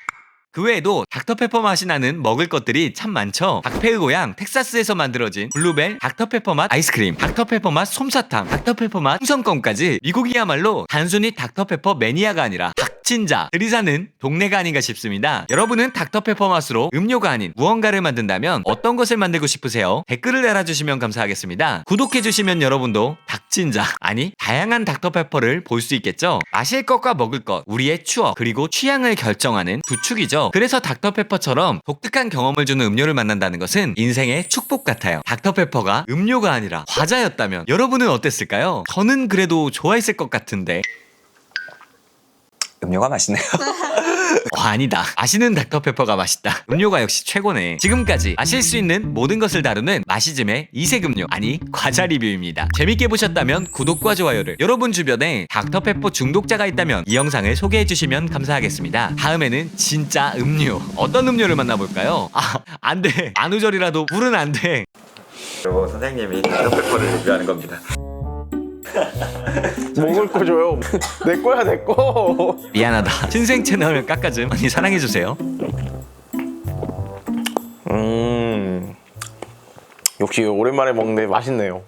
그 외에도 닥터페퍼 맛이 나는 먹을 것들이 참 많죠. 닥페의 고향 텍사스에서 만들어진 블루벨 닥터페퍼 맛 아이스크림, 닥터페퍼 맛 솜사탕, 닥터페퍼 맛 풍선껌까지 미국이야말로 단순히 닥터페퍼 매니아가 아니라 닥친자들이 사는 동네가 아닌가 싶습니다. 여러분은 닥터페퍼 맛으로 음료가 아닌 무언가를 만든다면 어떤 것을 만들고 싶으세요? 댓글을 달아주시면 감사하겠습니다. 구독해주시면 여러분도 닥친자 아니 다양한 닥터페퍼를 볼 수 있겠죠. 마실 것과 먹을 것, 우리의 추억 그리고 취향을 결정하는 두 축이죠. 그래서 닥터페퍼처럼 독특한 경험을 주는 음료를 만난다는 것은 인생의 축복 같아요. 닥터페퍼가 음료가 아니라 과자였다면 여러분은 어땠을까요? 저는 그래도 좋아했을 것 같은데. 음료가 맛있네요. 아니다. 마시는 닥터페퍼가 맛있다. 음료가 역시 최고네. 지금까지 마실 수 있는 모든 것을 다루는 마시즘의 이색 음료 아니 과자 리뷰입니다. 재밌게 보셨다면 구독과 좋아요를, 여러분 주변에 닥터페퍼 중독자가 있다면 이 영상을 소개해 주시면 감사하겠습니다. 다음에는 진짜 음료, 어떤 음료를 만나볼까요? 안돼. 만우절이라도 물은 안돼. 그리고 선생님이 닥터페퍼를 리뷰하는 겁니다. 먹을 거 줘요. 내 거야 내 거. 미안하다. 신생 채널 깎아줌 많이 사랑해주세요. 역시 오랜만에 먹는데 맛있네요.